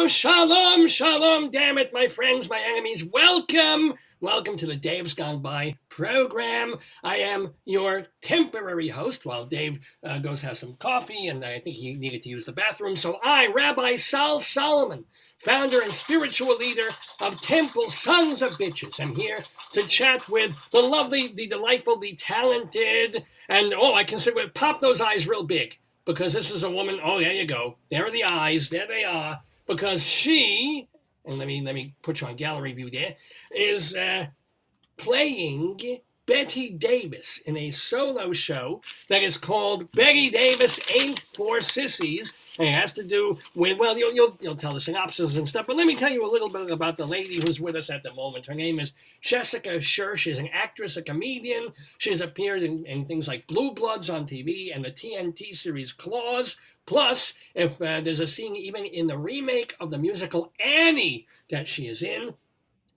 Shalom, shalom, damn it, my friends, my enemies. Welcome to the Dave's Gone By program. I am your temporary host while Dave goes has some coffee, and I think he needed to use the bathroom. So I, Rabbi Sol Solomon, founder and spiritual leader of Temple Sons of Bitches, am here to chat with the lovely, the delightful, the talented, and I can say, pop those eyes real big, because this is a woman. Oh, there you go. There are the eyes. There they are. Because she, and let me put you on gallery view there, is playing Bette Davis in a solo show that is called Bette Davis Ain't for Sissies. And it has to do with, well, you'll tell the synopsis and stuff, but let me tell you a little bit about the lady who's with us at the moment. Her name is JESSICA SHERR. She's an actress, a comedian. She has appeared in things like Blue Bloods on TV and the TNT series Claws. Plus, if there's a scene even in the remake of the musical Annie that she is in.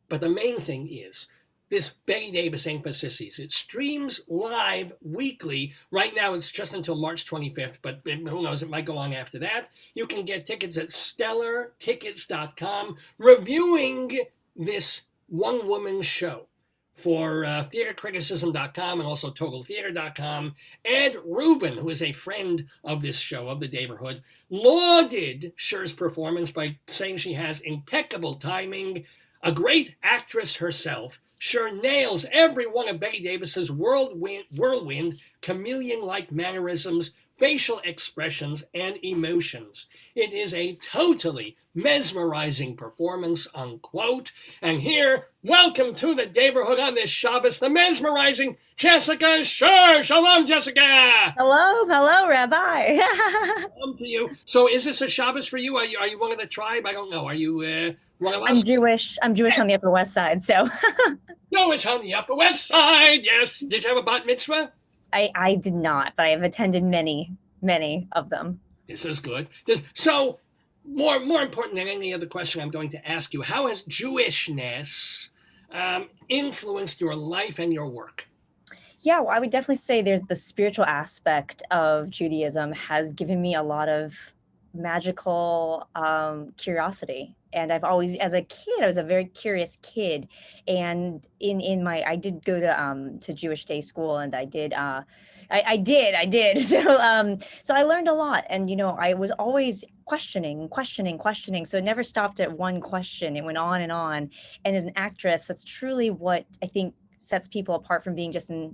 But the main thing is, this Bette Davis Ain't for Sissies. It streams live weekly. Right now, it's just until March 25th, but who knows, it might go on after that. You can get tickets at stellartickets.com, reviewing this one-woman show for theatercriticism.com and also TotalTheater.com. Ed Rubin, who is a friend of this show, of the Daverhood, lauded Sherr's performance by saying she has impeccable timing, a great actress herself. Sherr nails every one of Bette Davis's whirlwind, chameleon-like mannerisms, facial expressions, and emotions. It is a totally mesmerizing performance, unquote. And here, welcome to the Daverhood on this Shabbos, the mesmerizing JESSICA SHERR. Shalom, Jessica. Hello, Rabbi. Shalom to you. So, is this a Shabbos for you? Are you one of the tribe? I don't know. Are you one of us? I'm Jewish on the Upper West Side, so. Jewish on the Upper West Side. Yes. Did you have a bat mitzvah? I did not, but I have attended many of them. This is good. So, more important than any other question I'm going to ask you, how has Jewishness influenced your life and your work? Yeah, well, I would definitely say there's the spiritual aspect of Judaism has given me a lot of magical curiosity. And I've always, as a kid, I was a very curious kid. And I did go to Jewish day school, and I did. So I learned a lot, and I was always questioning. So it never stopped at one question. It went on and on. And as an actress, that's truly what I think sets people apart from being just this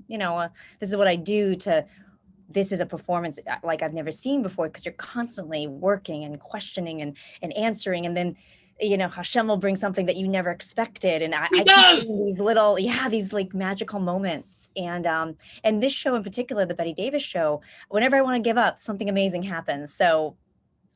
is what I do, to this is a performance like I've never seen before, because you're constantly working and questioning and answering, and then Hashem will bring something that you never expected, and I keep getting these little these like magical moments, and this show in particular, the Bette Davis show, whenever I want to give up, something amazing happens. So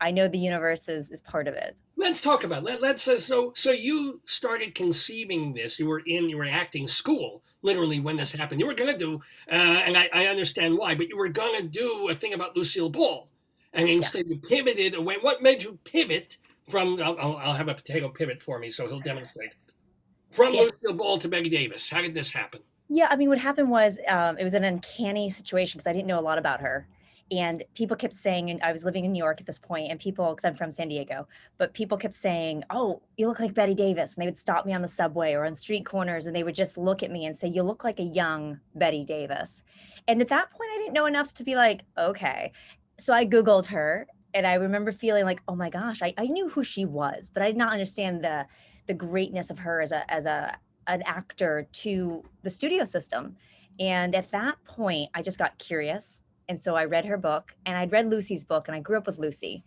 I know the universe is part of it. Let's talk about it. Let's so you started conceiving this. You were in acting school, literally, when this happened. You were going to do, and I understand why, but you were going to do a thing about Lucille Ball, and instead you pivoted away. What made you pivot from? I'll have a potato pivot for me, so he'll demonstrate. From Lucille Ball to Bette Davis. How did this happen? Yeah, I mean, what happened was it was an uncanny situation, because I didn't know a lot about her. And people kept saying, and I was living in New York at this point, and people, because I'm from San Diego, but people kept saying, "Oh, you look like Bette Davis." And they would stop me on the subway or on street corners, and they would just look at me and say, "You look like a young Bette Davis." And at that point, I didn't know enough to be like, okay. So I Googled her, and I remember feeling like, oh my gosh, I knew who she was, but I did not understand the greatness of her as an actor to the studio system. And at that point, I just got curious. And so I read her book, and I'd read Lucy's book, and I grew up with Lucy.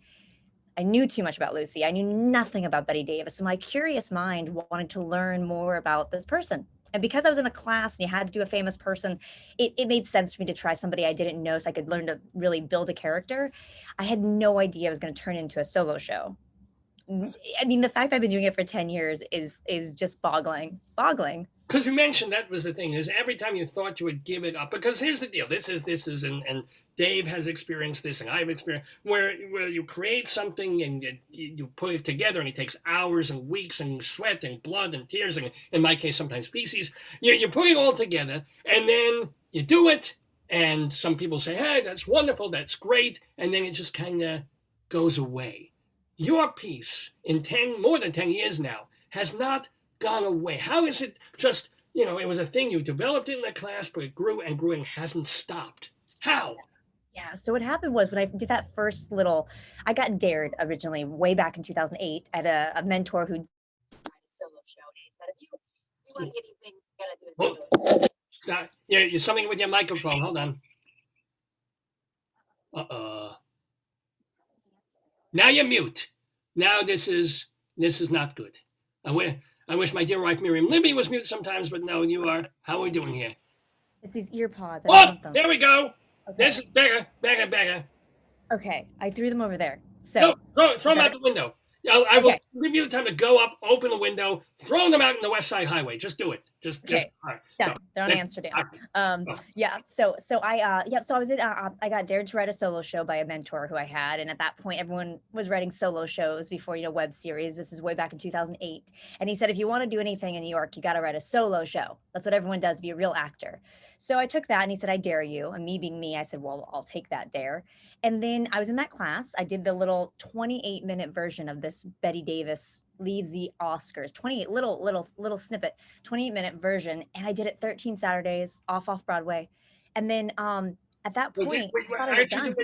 I knew too much about Lucy. I knew nothing about Bette Davis. So my curious mind wanted to learn more about this person. And because I was in a class and you had to do a famous person, it made sense for me to try somebody I didn't know, so I could learn to really build a character. I had no idea I was going to turn into a solo show. I mean, the fact I've been doing it for 10 years is just boggling. Because you mentioned that was the thing, is every time you thought you would give it up, because here's the deal, this is, and Dave has experienced this, and I've experienced, where you create something and you put it together, and it takes hours and weeks and sweat and blood and tears, and in my case, sometimes feces. You put it all together, and then you do it, and some people say, hey, that's wonderful, that's great, and then it just kind of goes away. your piece in more than 10 years now has not gone away. How is it just, it was a thing you developed in the class, but it grew and grew and hasn't stopped? How? Yeah. So what happened was when I did that first little, I got dared originally way back in 2008. I had a mentor who did a solo show, and he said, if you want anything, you gotta do a solo show. Stop. You're something with your microphone. Hold on. Now you're mute. Now this is not good. I wish my dear wife Miriam Libby was mute sometimes, but no, you are. How are we doing here? It's these ear pods. I don't Oh, want them. there we go. Okay. This is better. Okay, I threw them over there. So throw them out the window. I will give you the time to go up, open the window, throw them out in the West Side Highway. Just do it. Just all right. Yeah, they're on Amsterdam. Yeah. So I was in. I got dared to write a solo show by a mentor who I had, and at that point, everyone was writing solo shows before web series. This is way back in 2008, and he said, if you want to do anything in New York, you got to write a solo show. That's what everyone does to be a real actor. So I took that, and he said, I dare you. And me being me, I said, well, I'll take that dare. And then I was in that class. I did the little 28-minute version of this Bette Davis leaves the Oscars, 28 little snippet, 28-minute version. And I did it 13 Saturdays off Broadway. And then at that point, I thought I was done.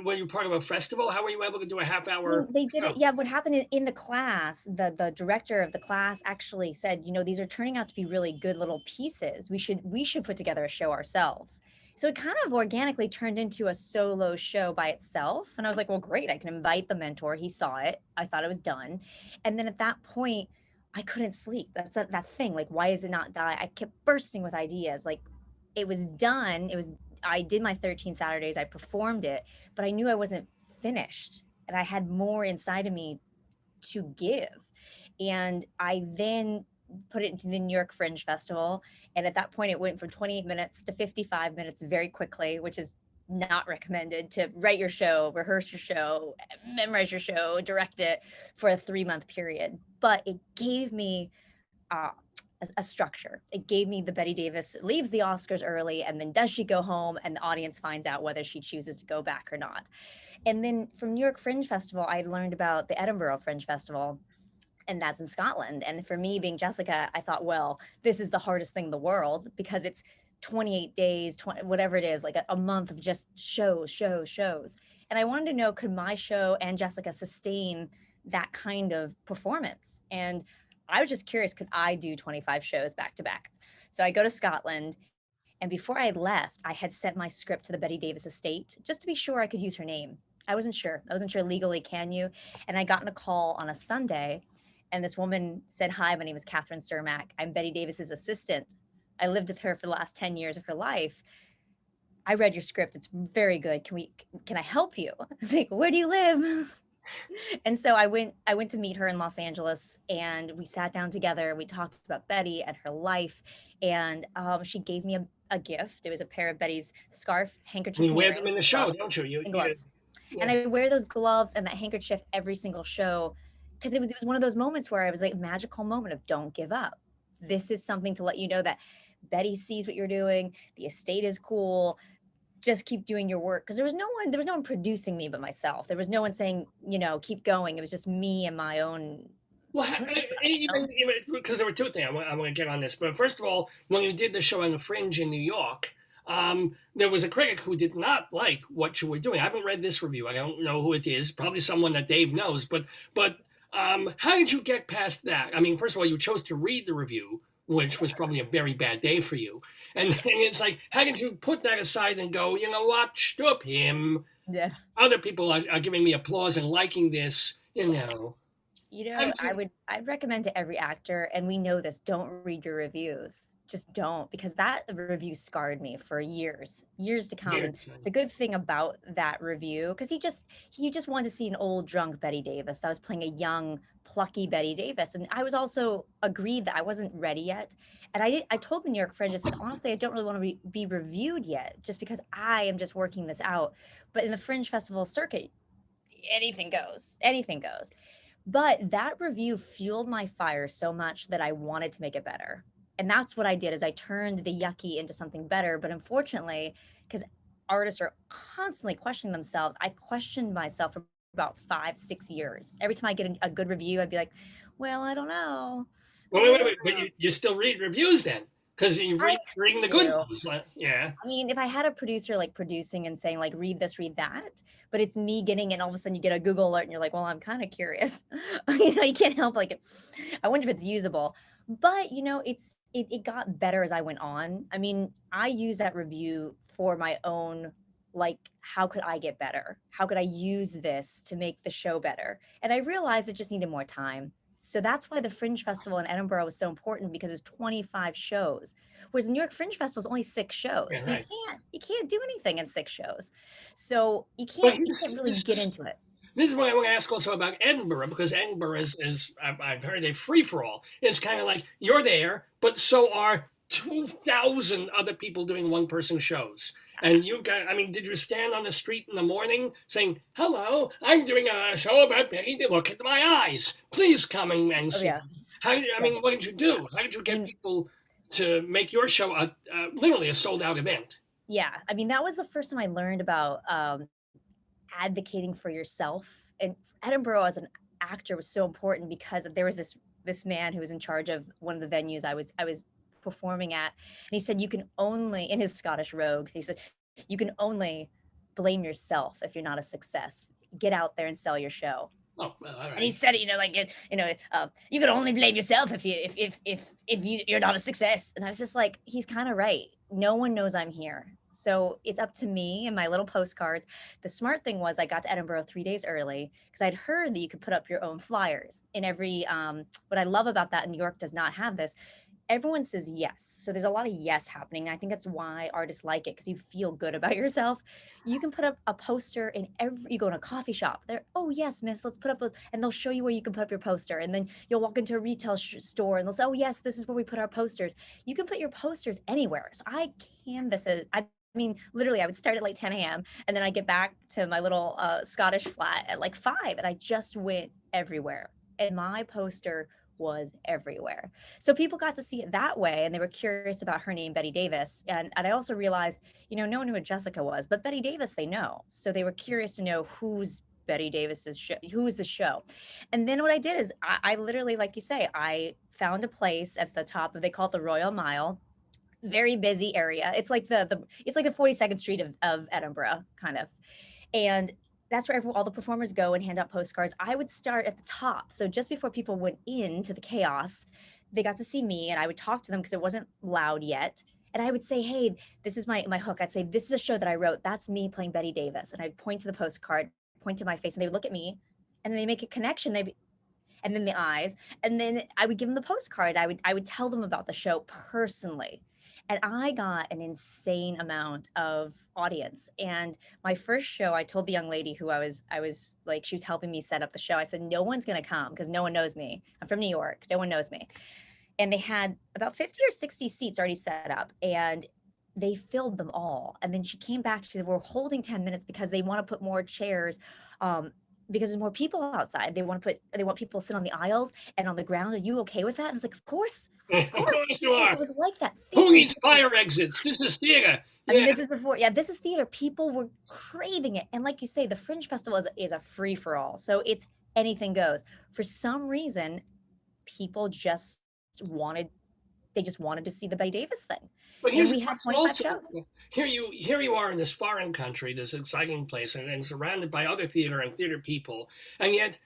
Were you part of a festival? How were you able to do a half hour? They did it. Yeah. What happened in the class, the director of the class actually said, these are turning out to be really good little pieces. We should put together a show ourselves. So it kind of organically turned into a solo show by itself. And I was like, well, great. I can invite the mentor. He saw it. I thought it was done. And then at that point, I couldn't sleep. That's that thing. Like, why is it not die? I kept bursting with ideas. Like, it was done. I did my 13 Saturdays. I performed it, but I knew I wasn't finished. And I had more inside of me to give. And I then put it into the New York Fringe Festival. And at that point, it went from 28 minutes to 55 minutes very quickly, which is not recommended to write your show, rehearse your show, memorize your show, direct it for a 3-month period. But it gave me a structure. It gave me the Bette Davis leaves the Oscars early, and then does she go home, and the audience finds out whether she chooses to go back or not. And then from New York Fringe Festival, I learned about the Edinburgh Fringe Festival, and that's in Scotland. And for me, being Jessica, I thought, well, this is the hardest thing in the world because it's 28 days, whatever it is, like a month of just shows. And I wanted to know, could my show and Jessica sustain that kind of performance? And I was just curious, could I do 25 shows back to back? So I go to Scotland, and before I left, I had sent my script to the Bette Davis estate just to be sure I could use her name. I wasn't sure legally, can you? And I got in a call on a Sunday, and this woman said, hi, my name is Catherine Cermak. I'm Bette Davis's assistant. I lived with her for the last 10 years of her life. I read your script. It's very good. Can I help you? I was like, where do you live? And so I went to meet her in Los Angeles, and we sat down together. We talked about Bette and her life, and she gave me a gift. It was a pair of Bette's scarf, handkerchief. You wear them in the show, don't you? And gloves. Yeah. And I wear those gloves and that handkerchief every single show, because it was one of those moments where I was like, magical moment of don't give up. This is something to let you know that Bette sees what you're doing. The estate is cool. Just keep doing your work. Because there was no one producing me but myself. There was no one saying, keep going. It was just me and my own. Well, even because there were two things. I want to get on this. But first of all, when you did the show on the Fringe in New York, there was a critic who did not like what you were doing. I haven't read this review. I don't know who it is. Probably someone that Dave knows. But how did you get past that? I mean, first of all, you chose to read the review, which was probably a very bad day for you. And it's like, how did you put that aside and go, you know what, stop him. Yeah. Other people are giving me applause and liking this, I'd recommend to every actor, and we know this, don't read your reviews. Just don't, because that review scarred me for years to come. And the good thing about that review, because he just wanted to see an old drunk Bette Davis. I was playing a young, plucky Bette Davis, and I was also agreed that I wasn't ready yet. And I told the New York Fringe, I said, honestly, I don't really want to be reviewed yet, just because I am just working this out. But in the Fringe Festival circuit, anything goes. But that review fueled my fire so much that I wanted to make it better. And that's what I did, is I turned the yucky into something better. But unfortunately, because artists are constantly questioning themselves, I questioned myself for about 5-6 years. Every time I get a good review, I'd be like, well, I don't know. Wait. But you still read reviews then? Because you I reading the good do. ones. Yeah. I mean, if I had a producer like producing and saying like, read this, read that, but it's me getting it, and all of a sudden you get a Google alert and you're like, well, I'm kind of curious. You can't help like, I wonder if it's usable. But it got better as I went on. I mean, I use that review for my own, like, how could I get better? How could I use this to make the show better? And I realized it just needed more time. So that's why the Fringe Festival in Edinburgh was so important, because there's 25 shows. Whereas the New York Fringe Festival is only 6 shows. Yeah, So right. you can't do anything in 6 shows. So But you can't really get into it. this is what I want to ask also about Edinburgh, because Edinburgh is I've heard a free for all. It's kind of like you're there, but so are 2,000 other people doing one person shows. And you've got, I mean, did you stand on the street in the morning saying, hello, I'm doing a show about Betty, look at my eyes. Please come and Oh see. yeah. I mean, what did you do? How did you I get mean, people to make your show literally a sold out event? yeah. I mean, that was the first time I learned about advocating for yourself. And Edinburgh as an actor was so important, because there was this man who was in charge of one of the venues I was performing at, and he said, you can only, in his Scottish rogue, he said, you can only blame yourself if you're not a success. Get out there and sell your show. Oh, well, all And he right. said, you can only blame yourself if you're not a success. And I was just like, he's kind of right. No one knows I'm here, so it's up to me and my little postcards. The smart thing was I got to Edinburgh 3 days early, because I'd heard that you could put up your own flyers in every. What I love about that, New York does not have this. Everyone says yes. So there's a lot of yes happening. I think that's why artists like it, because you feel good about yourself. You can put up a poster in you go in a coffee shop. They're, oh yes, miss, let's put up and they'll show you where you can put up your poster. And then you'll walk into a retail store and they'll say, oh yes, this is where we put our posters. You can put your posters anywhere. So I canvas it. I mean, literally, I would start at like 10 a.m. and then I get back to my little Scottish flat at like 5, and I just went everywhere. And my poster was everywhere. So people got to see it that way, and they were curious about her name, Bette Davis. And I also realized, no one knew what Jessica was, but Bette Davis they know. So they were curious to know who's Bette Davis's show, who is the show. And then what I did is I literally, like you say, I found a place at the top of, they call it the Royal Mile, very busy area. It's like it's like the 42nd Street of Edinburgh, kind of. And that's where all the performers go and hand out postcards. I would start at the top. So just before people went into the chaos, they got to see me, and I would talk to them because it wasn't loud yet. And I would say, hey, this is my hook. I'd say, this is a show that I wrote. That's me playing Bette Davis. And I'd point to the postcard, point to my face, and they would look at me, and then they make a connection. And then the eyes, and then I would give them the postcard. I would tell them about the show personally. And I got an insane amount of audience. And my first show, I told the young lady who I was like, she was helping me set up the show. I said, no one's going to come because no one knows me. I'm from New York. No one knows me. And they had about 50 or 60 seats already set up, and they filled them all. And then she came back. She said, we're holding 10 minutes because they want to put more chairs. Because there's more people outside. They want people to sit on the aisles and on the ground. Are you okay with that? And I was like, of course, Of of course. course you are. It was like that. Who 50, needs fire exits? This is theater. I mean, Yeah. this is before, yeah, this is theater. People were craving it. And like you say, the Fringe Festival is a free for all. So it's anything goes. For some reason, people they just wanted to see the Bette Davis thing. But And here's we the had question 25 also. shows. Here you are in this foreign country, this exciting place, and surrounded by other theater and theater people, and yet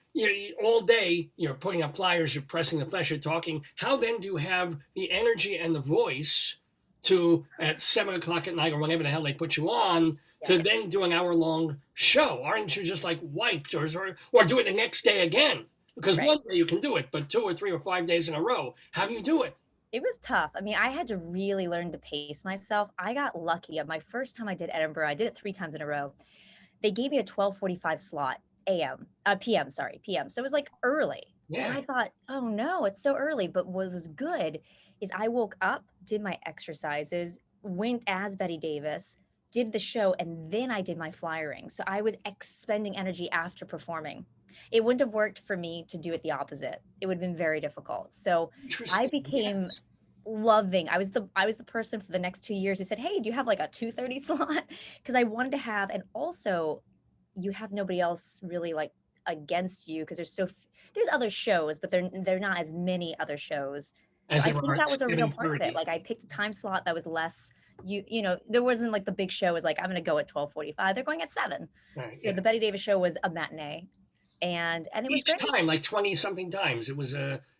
all day you're putting up flyers, you're pressing the flesh, you're talking. How then do you have the energy and the voice to, at 7 o'clock at night or whenever the hell they put you on, to Yeah. then do an hour-long show? Aren't you just like wiped, or do it the next day again? Because Right. one day you can do it, but 2 or 3 or 5 days in a row, how do you do it? It was tough. I mean, I had to really learn to pace myself. I got lucky. My first time I did Edinburgh, I did it 3 times in a row. They gave me a 12:45 slot PM, sorry, PM. So it was like early. And Yeah. I thought, oh no, it's so early. But what was good is I woke up, did my exercises, went as Bette Davis, did the show, and then I did my flyering. So I was expending energy after performing. It wouldn't have worked for me to do it the opposite. It would have been very difficult. So I Interesting. became Yes. loving. I was the person for the next 2 years who said, hey, do you have like a 2:30 slot? Because I wanted to have, and also you have nobody else really like against you because there's other shows, but they're not as many other shows. So As I there think are that at was a real part of it. 7:30. Like I picked a time slot that was less, there wasn't like the big show was like, I'm going to go at 12:45. They're going at 7. Right, So yeah. the Bette Davis show was a matinee, and it was Each great. time, like 20 something times. It was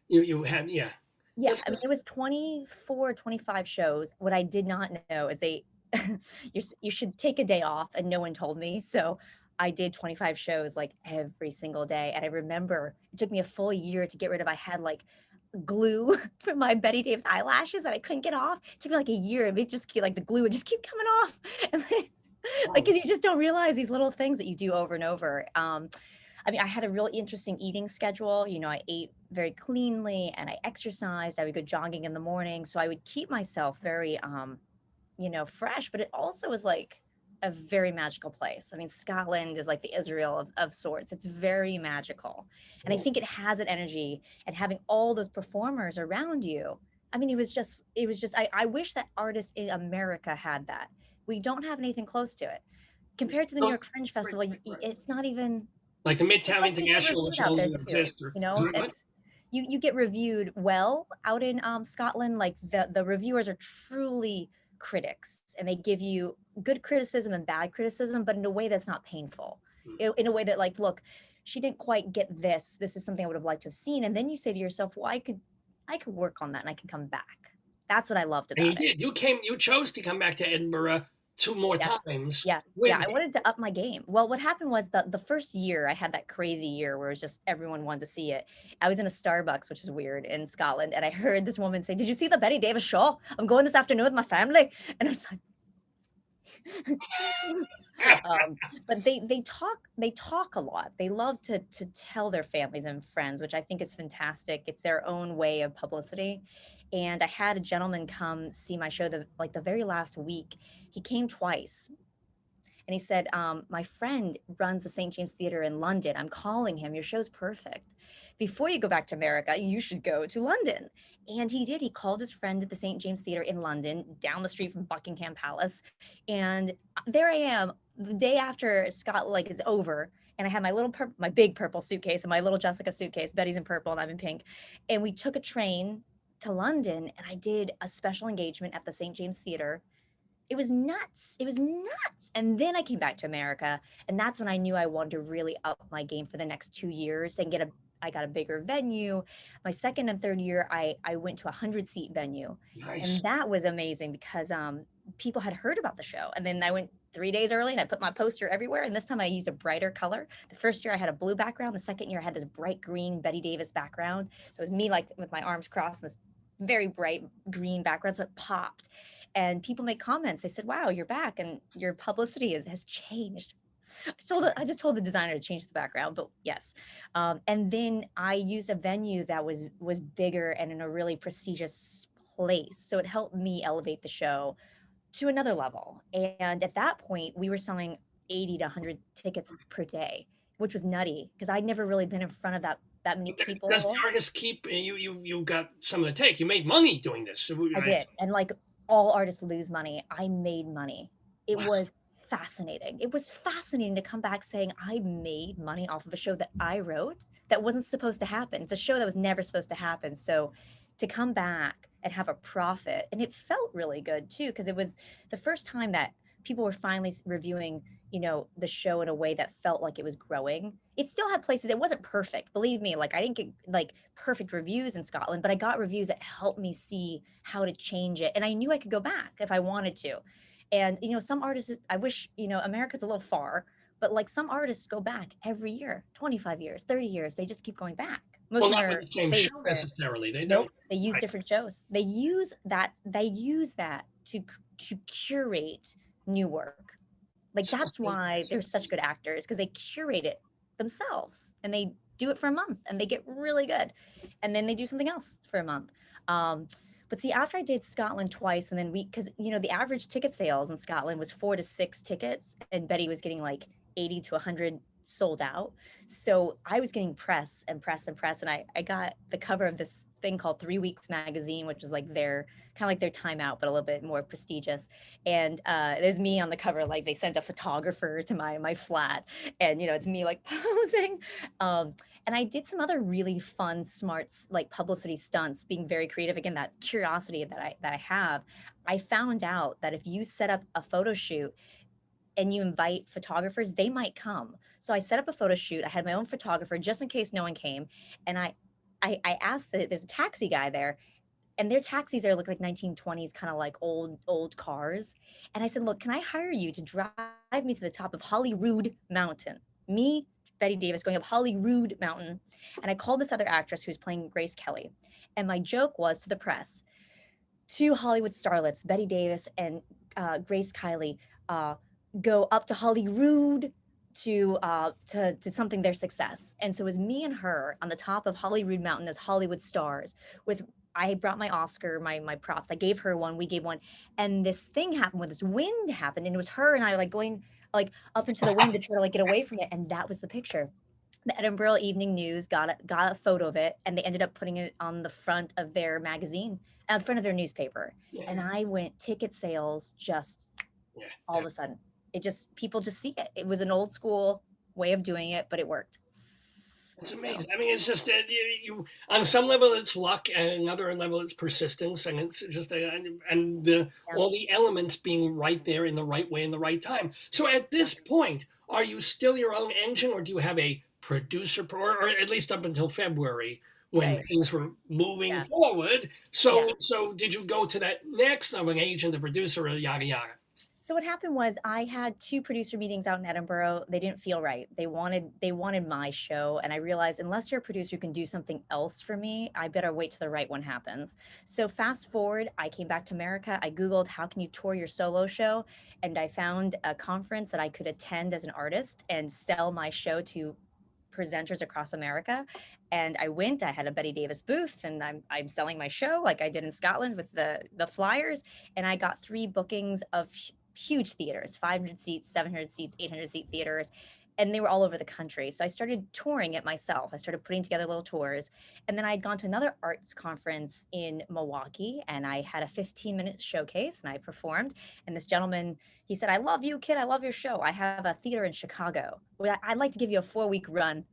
you had, yeah. Yeah, I mean, it was 24, 25 shows. What I did not know is you should take a day off, and no one told me. So I did 25 shows like every single day. And I remember it took me a full year to get rid of, I had like glue from my Bette Davis eyelashes that I couldn't get off. It took me like a year. It just keep like the glue would just keep coming off. And like, cause you just don't realize these little things that you do over and over. I mean, I had a really interesting eating schedule. I ate very cleanly and I exercised. I would go jogging in the morning. So I would keep myself very, fresh, but it also was like a very magical place. I mean, Scotland is like the Israel of sorts. It's very magical. And I think it has an energy, and having all those performers around you. I mean, I wish that artists in America had that. We don't have anything close to it. Compared to the New So, York Fringe Festival, it's not even, like the it Midtown doesn't get International, reviewed which out no there longer too. exists. Or, what? It's you get reviewed well out in Scotland. Like the reviewers are truly critics, and they give you good criticism and bad criticism, but in a way that's not painful. In a way that, like, look, she didn't quite get this. This is something I would have liked to have seen. And then you say to yourself, well, I could work on that and I can come back. That's what I loved And you about it. did. You chose to come back to Edinburgh 2 more Yeah. times. Yeah. With I wanted to up my game. Well, what happened was the first year I had that crazy year where it was just everyone wanted to see it. I was in a Starbucks, which is weird, in Scotland, and I heard this woman say, "Did you see the Bette Davis show? I'm going this afternoon with my family." And I was like, but they talk a lot. They love to tell their families and friends, which I think is fantastic. It's their own way of publicity. And I had a gentleman come see my show the very last week. He came twice. And he said, my friend runs the St. James Theatre in London. I'm calling him. Your show's perfect. Before you go back to America, you should go to London. And he did. He called his friend at the St. James Theatre in London, down the street from Buckingham Palace. And there I am, the day after Scott like is over. And I had my big purple suitcase and my little Jessica suitcase. Betty's in purple and I'm in pink. And we took a train to London, and I did a special engagement at the St. James Theatre. It was nuts. It was nuts. And then I came back to America, and that's when I knew I wanted to really up my game for the next 2 years and I got a bigger venue. My second and third year, I went to a 100-seat venue. Nice. And that was amazing because people had heard about the show. And then I went 3 days early and I put my poster everywhere. And this time I used a brighter color. The first year I had a blue background. The second year I had this bright green Bette Davis background. So it was me like with my arms crossed and this very bright green background. So it popped. And people make comments. They said, "Wow, you're back and your publicity has changed." I just told the designer to change the background, but yes. And then I used a venue that was bigger and in a really prestigious place. So it helped me elevate the show to another level. And at that point, we were selling 80 to 100 tickets per day, which was nutty because I'd never really been in front of that many people. Does the artist keep you got some of the take? You made money doing this. So, I did. And like all artists lose money, I made money. It was fascinating. It was fascinating to come back saying I made money off of a show that I wrote that wasn't supposed to happen. It's a show that was never supposed to happen. So to come back and have a profit, and it felt really good too, because it was the first time that people were finally reviewing, the show in a way that felt like it was growing. It still had places, it wasn't perfect. Believe me, like I didn't get like perfect reviews in Scotland, but I got reviews that helped me see how to change it. And I knew I could go back if I wanted to. And, some artists, I wish, America's a little far, but like some artists go back every year, 25 years, 30 years, they just keep going back. Most of them not are with the same show necessarily. They don't. Nope, they use different shows. They use that to curate new work. Like that's why they're such good actors, because they curate it themselves and they do it for a month and they get really good. And then they do something else for a month. But see, after I did Scotland twice, and then because the average ticket sales in Scotland was 4 to 6 tickets, and Betty was getting like 80 to 100 sold out. So I was getting press and press and press. And I got the cover of this thing called 3 Weeks Magazine, which is like their kind of like their Time Out, but a little bit more prestigious. And there's me on the cover, like they sent a photographer to my flat. And, you know, it's me like posing. And I did some other really fun, smarts, like publicity stunts, being very creative. Again, that curiosity that I have. I found out that if you set up a photo shoot and you invite photographers, they might come. So I set up a photo shoot. I had my own photographer just in case no one came. And I asked that there's a taxi guy there, and their taxis there look like 1920s, kind of like old cars. And I said, look, can I hire you to drive me to the top of Holyrood Mountain? Me, Bette Davis, going up Holyrood Mountain. And I called this other actress who's playing Grace Kelly. And my joke was to the press, two Hollywood starlets, Bette Davis and Grace Kelly, go up to Holyrood to something their success. And so it was me and her on the top of Holyrood Mountain as Hollywood stars. With I brought my Oscar, my props. I gave her one, we gave one, and this thing happened, where this wind happened, and it was her and I like going like up into the wind to try to like get away from it, and that was the picture. The Edinburgh Evening News got a photo of it, and they ended up putting it on the front of their magazine, at the front of their newspaper. Yeah. And I went ticket sales just all of a sudden. It just, people just see it. It was an old school way of doing it, but it worked. It's amazing. I mean, it's just on some level it's luck, and another level it's persistence, and it's just all the elements being right there in the right way in the right time. So at this point, are you still your own engine, or do you have a producer, or at least up until February when things were moving forward? So did you go to that next level, an agent, a producer, or yada yada? So what happened was I had two producer meetings out in Edinburgh. They didn't feel right. They wanted my show, and I realized unless you're a producer who can do something else for me, I better wait till the right one happens. So fast forward, I came back to America. I Googled how can you tour your solo show, and I found a conference that I could attend as an artist and sell my show to presenters across America. And I went, I had a Bette Davis booth, and I'm selling my show like I did in Scotland with the flyers. And I got 3 bookings of huge theaters, 500 seats, 700 seats, 800 seat theaters. And they were all over the country. So I started touring it myself. I started putting together little tours. And then I'd gone to another arts conference in Milwaukee, and I had a 15-minute showcase, and I performed. And this gentleman, he said, I love you, kid. I love your show. I have a theater in Chicago. I'd like to give you a 4-week run.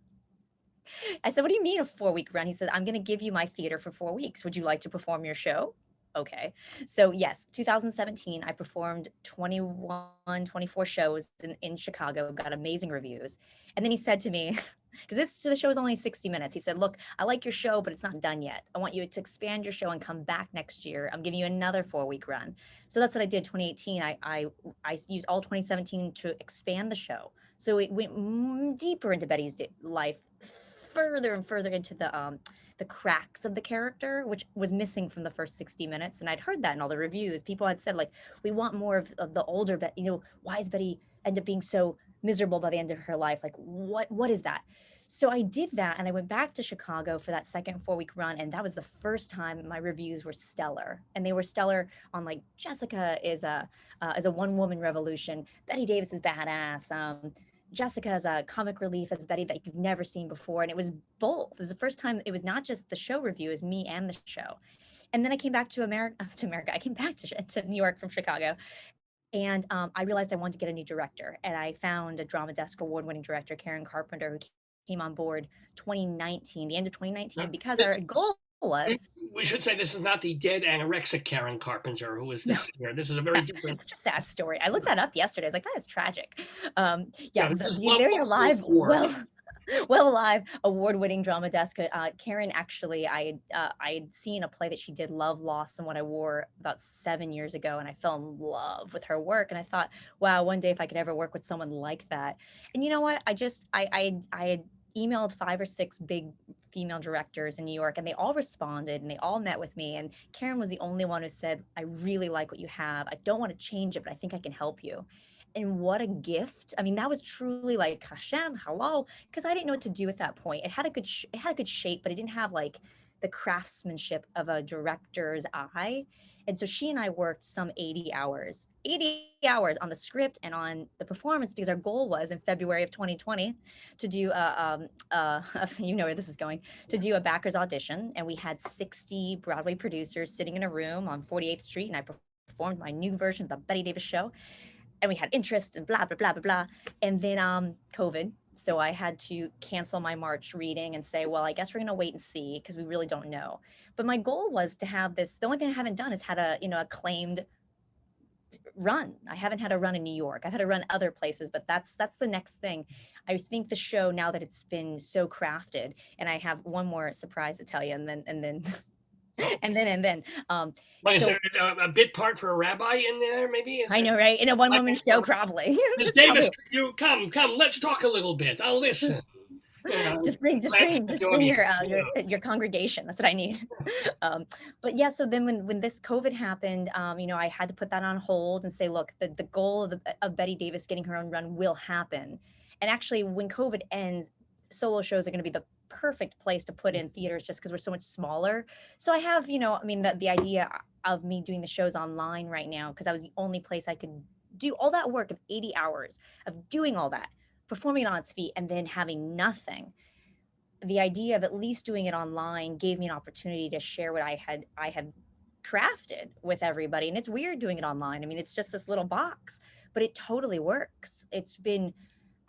I said, what do you mean a 4-week run? He said, I'm going to give you my theater for 4 weeks. Would you like to perform your show? Okay. So yes, 2017, I performed 21, 24 shows in Chicago, got amazing reviews. And then he said to me, because the show is only 60 minutes. He said, look, I like your show, but it's not done yet. I want you to expand your show and come back next year. I'm giving you another 4-week run. So that's what I did. 2018, I used all 2017 to expand the show. So it went deeper into Betty's life, further and further into the cracks of the character, which was missing from the first 60 minutes. And I'd heard that in all the reviews. People had said, like, we want more of the older Betty. You know, why is Betty end up being so miserable by the end of her life? Like, what is that? So I did that, and I went back to Chicago for that second 4-week run, and that was the first time my reviews were stellar. And they were stellar on, like, Jessica is a one-woman revolution. Bette Davis is badass. Jessica as a comic relief as Betty that you've never seen before. And it was both. It was the first time, it was not just the show review, it was me and the show. And then I came back to America. I came back to New York from Chicago. And I realized I wanted to get a new director. And I found a Drama Desk award-winning director, Karen Carpenter, who came on board 2019, the end of 2019, because our goal was... We should say this is not the dead anorexic Karen Carpenter who is this here. This is a very different... Such a sad story. I looked that up yesterday. I was like, that is tragic. The love very alive, well alive, award-winning Drama Desk. Karen, actually, I'd seen a play that she did, Love, Loss, and What I Wore, about 7 years ago, and I fell in love with her work. And I thought, wow, one day if I could ever work with someone like that. And you know what? I had emailed 5 or 6 big female directors in New York, and they all responded, and they all met with me. And Karen was the only one who said, I really like what you have. I don't want to change it, but I think I can help you. And what a gift. I mean, that was truly like, Hashem, hello, because I didn't know what to do at that point. It had a good shape, but it didn't have like the craftsmanship of a director's eye. And so she and I worked some 80 hours on the script and on the performance, because our goal was in February of 2020 to do you know where this is going, to do a backers audition. And we had 60 Broadway producers sitting in a room on 48th Street. And I performed my new version of the Bette Davis show. And we had interest and blah, blah, blah, blah, blah. And then COVID. So I had to cancel my March reading and say, well, I guess we're going to wait and see, because we really don't know. But my goal was to have this. The only thing I haven't done is had a, acclaimed run. I haven't had a run in New York. I've had a run other places, but that's the next thing. I think the show, now that it's been so crafted, and I have one more surprise to tell you, and then and then. What is there a bit part for a rabbi in there? Maybe I know, right? In a one-woman show, probably. Ms. Davis, you come. Let's talk a little bit. I'll listen. Just bring your congregation. That's what I need. But yeah, so then when this COVID happened, I had to put that on hold and say, look, the goal of Bette Davis getting her own run will happen. And actually, when COVID ends, solo shows are going to be the perfect place to put in theaters, just because we're so much smaller. So I have, the idea of me doing the shows online right now, because that was the only place I could do all that work of 80 hours of doing all that, performing it on its feet, and then having nothing. The idea of at least doing it online gave me an opportunity to share what I had crafted with everybody. And it's weird doing it online. I mean, it's just this little box, but it totally works. It's been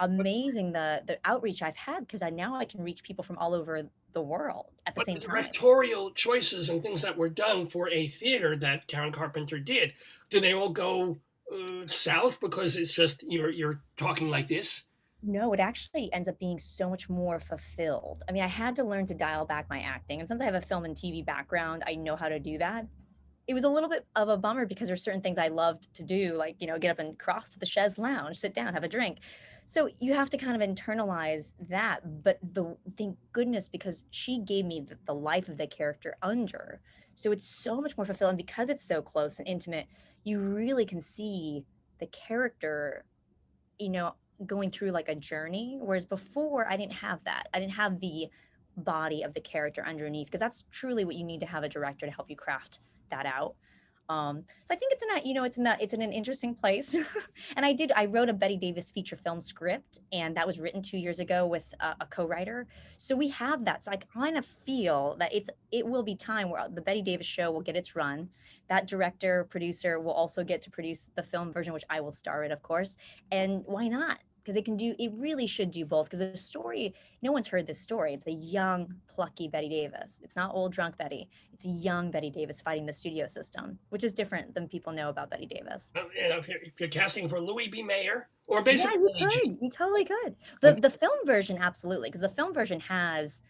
amazing the outreach I've had, because now I can reach people from all over the world at the same time. Directorial choices and things that were done for a theater that Karen Carpenter did, do they all go south because it's just you're talking like this? No, it actually ends up being so much more fulfilled. I mean, I had to learn to dial back my acting, and since I have a film and TV background, I know how to do that. It was a little bit of a bummer, because there's certain things I loved to do, like, get up and cross to the chaise lounge, sit down, have a drink. So you have to kind of internalize that. But thank goodness, because she gave me the life of the character under. So it's so much more fulfilling, because it's so close and intimate. You really can see the character, going through like a journey. Whereas before, I didn't have that. I didn't have the body of the character underneath, because that's truly what you need to have a director to help you craft that out. So I think it's in an interesting place. And I wrote a Bette Davis feature film script, and that was written 2 years ago with a co-writer. So we have that. So I kind of feel that it will be time where the Bette Davis show will get its run. That director, producer will also get to produce the film version, which I will star in, of course. And why not? Because it really should do both. Because the story, no one's heard this story. It's a young, plucky Bette Davis. It's not old, drunk Betty. It's a young Bette Davis fighting the studio system, which is different than people know about Bette Davis. If you're casting for Louis B. Mayer, or basically, yeah, you totally could. The film version, absolutely, because the film version has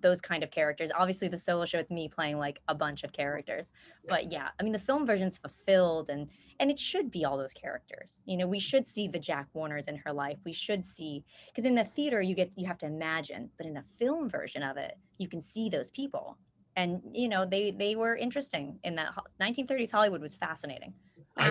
those kind of characters. Obviously, the solo show, it's me playing like a bunch of characters. But yeah, I mean, the film version's fulfilled, and it should be all those characters. We should see the Jack Warners in her life. We should see, because in the theater you have to imagine, but in a film version of it, you can see those people. And they were interesting in that 1930s Hollywood was fascinating. I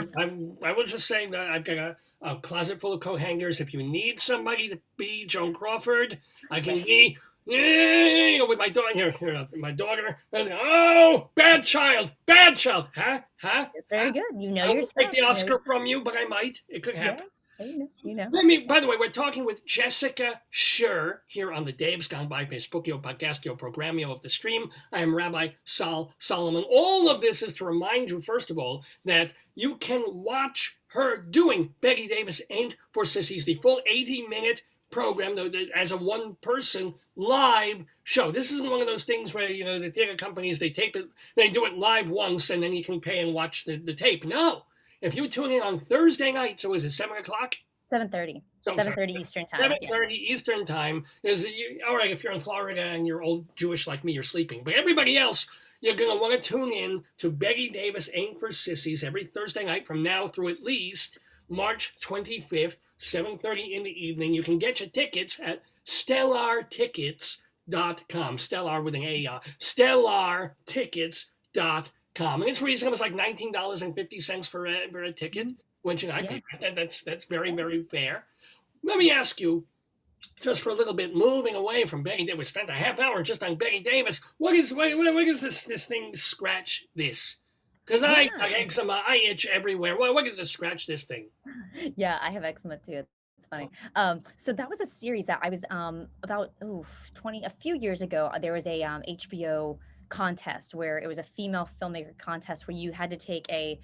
will just say that I've got a closet full of coat hangers. If you need somebody to be Joan Crawford, I can be. With my daughter here, my daughter. Oh, bad child, huh? Very good. I won't take the Oscar from you, but I might. It could happen. Yeah, By the way, we're talking with Jessica Sherr here on the Dave's Gone By Facebookio, Podcastio, Programmio of the Stream. I am Rabbi Sol Solomon. All of this is to remind you, first of all, that you can watch her doing Bette Davis Ain't for Sissies, the full 80-minute program as a one-person live show. This isn't one of those things where the theater companies, they tape it, they do it live once, and then you can pay and watch the tape. No, if you tune in on Thursday night, so is it 7 o'clock? 7:30. 7:30 Eastern time. 7:30 Eastern time all right. If you're in Florida and you're old Jewish like me, you're sleeping. But everybody else, you're gonna want to tune in to Bette Davis Ain't for Sissies every Thursday night from now through at least March 25th, 7:30 in the evening. You can get your tickets at stellartickets.com. Stellar with an A. Stellartickets.com. And this reason it was like $19.50 for a ticket, which I paid. That's very, very fair. Let me ask you, just for a little bit, moving away from Bette Davis. We spent a half hour just on Bette Davis. What is this thing scratch this? Because I Yeah. got eczema, I itch everywhere. What does this scratch this thing? Yeah, I have eczema too. It's funny. So that was a series that I was about 20 a few years ago. There was a HBO contest where it was a female filmmaker contest where you had to take a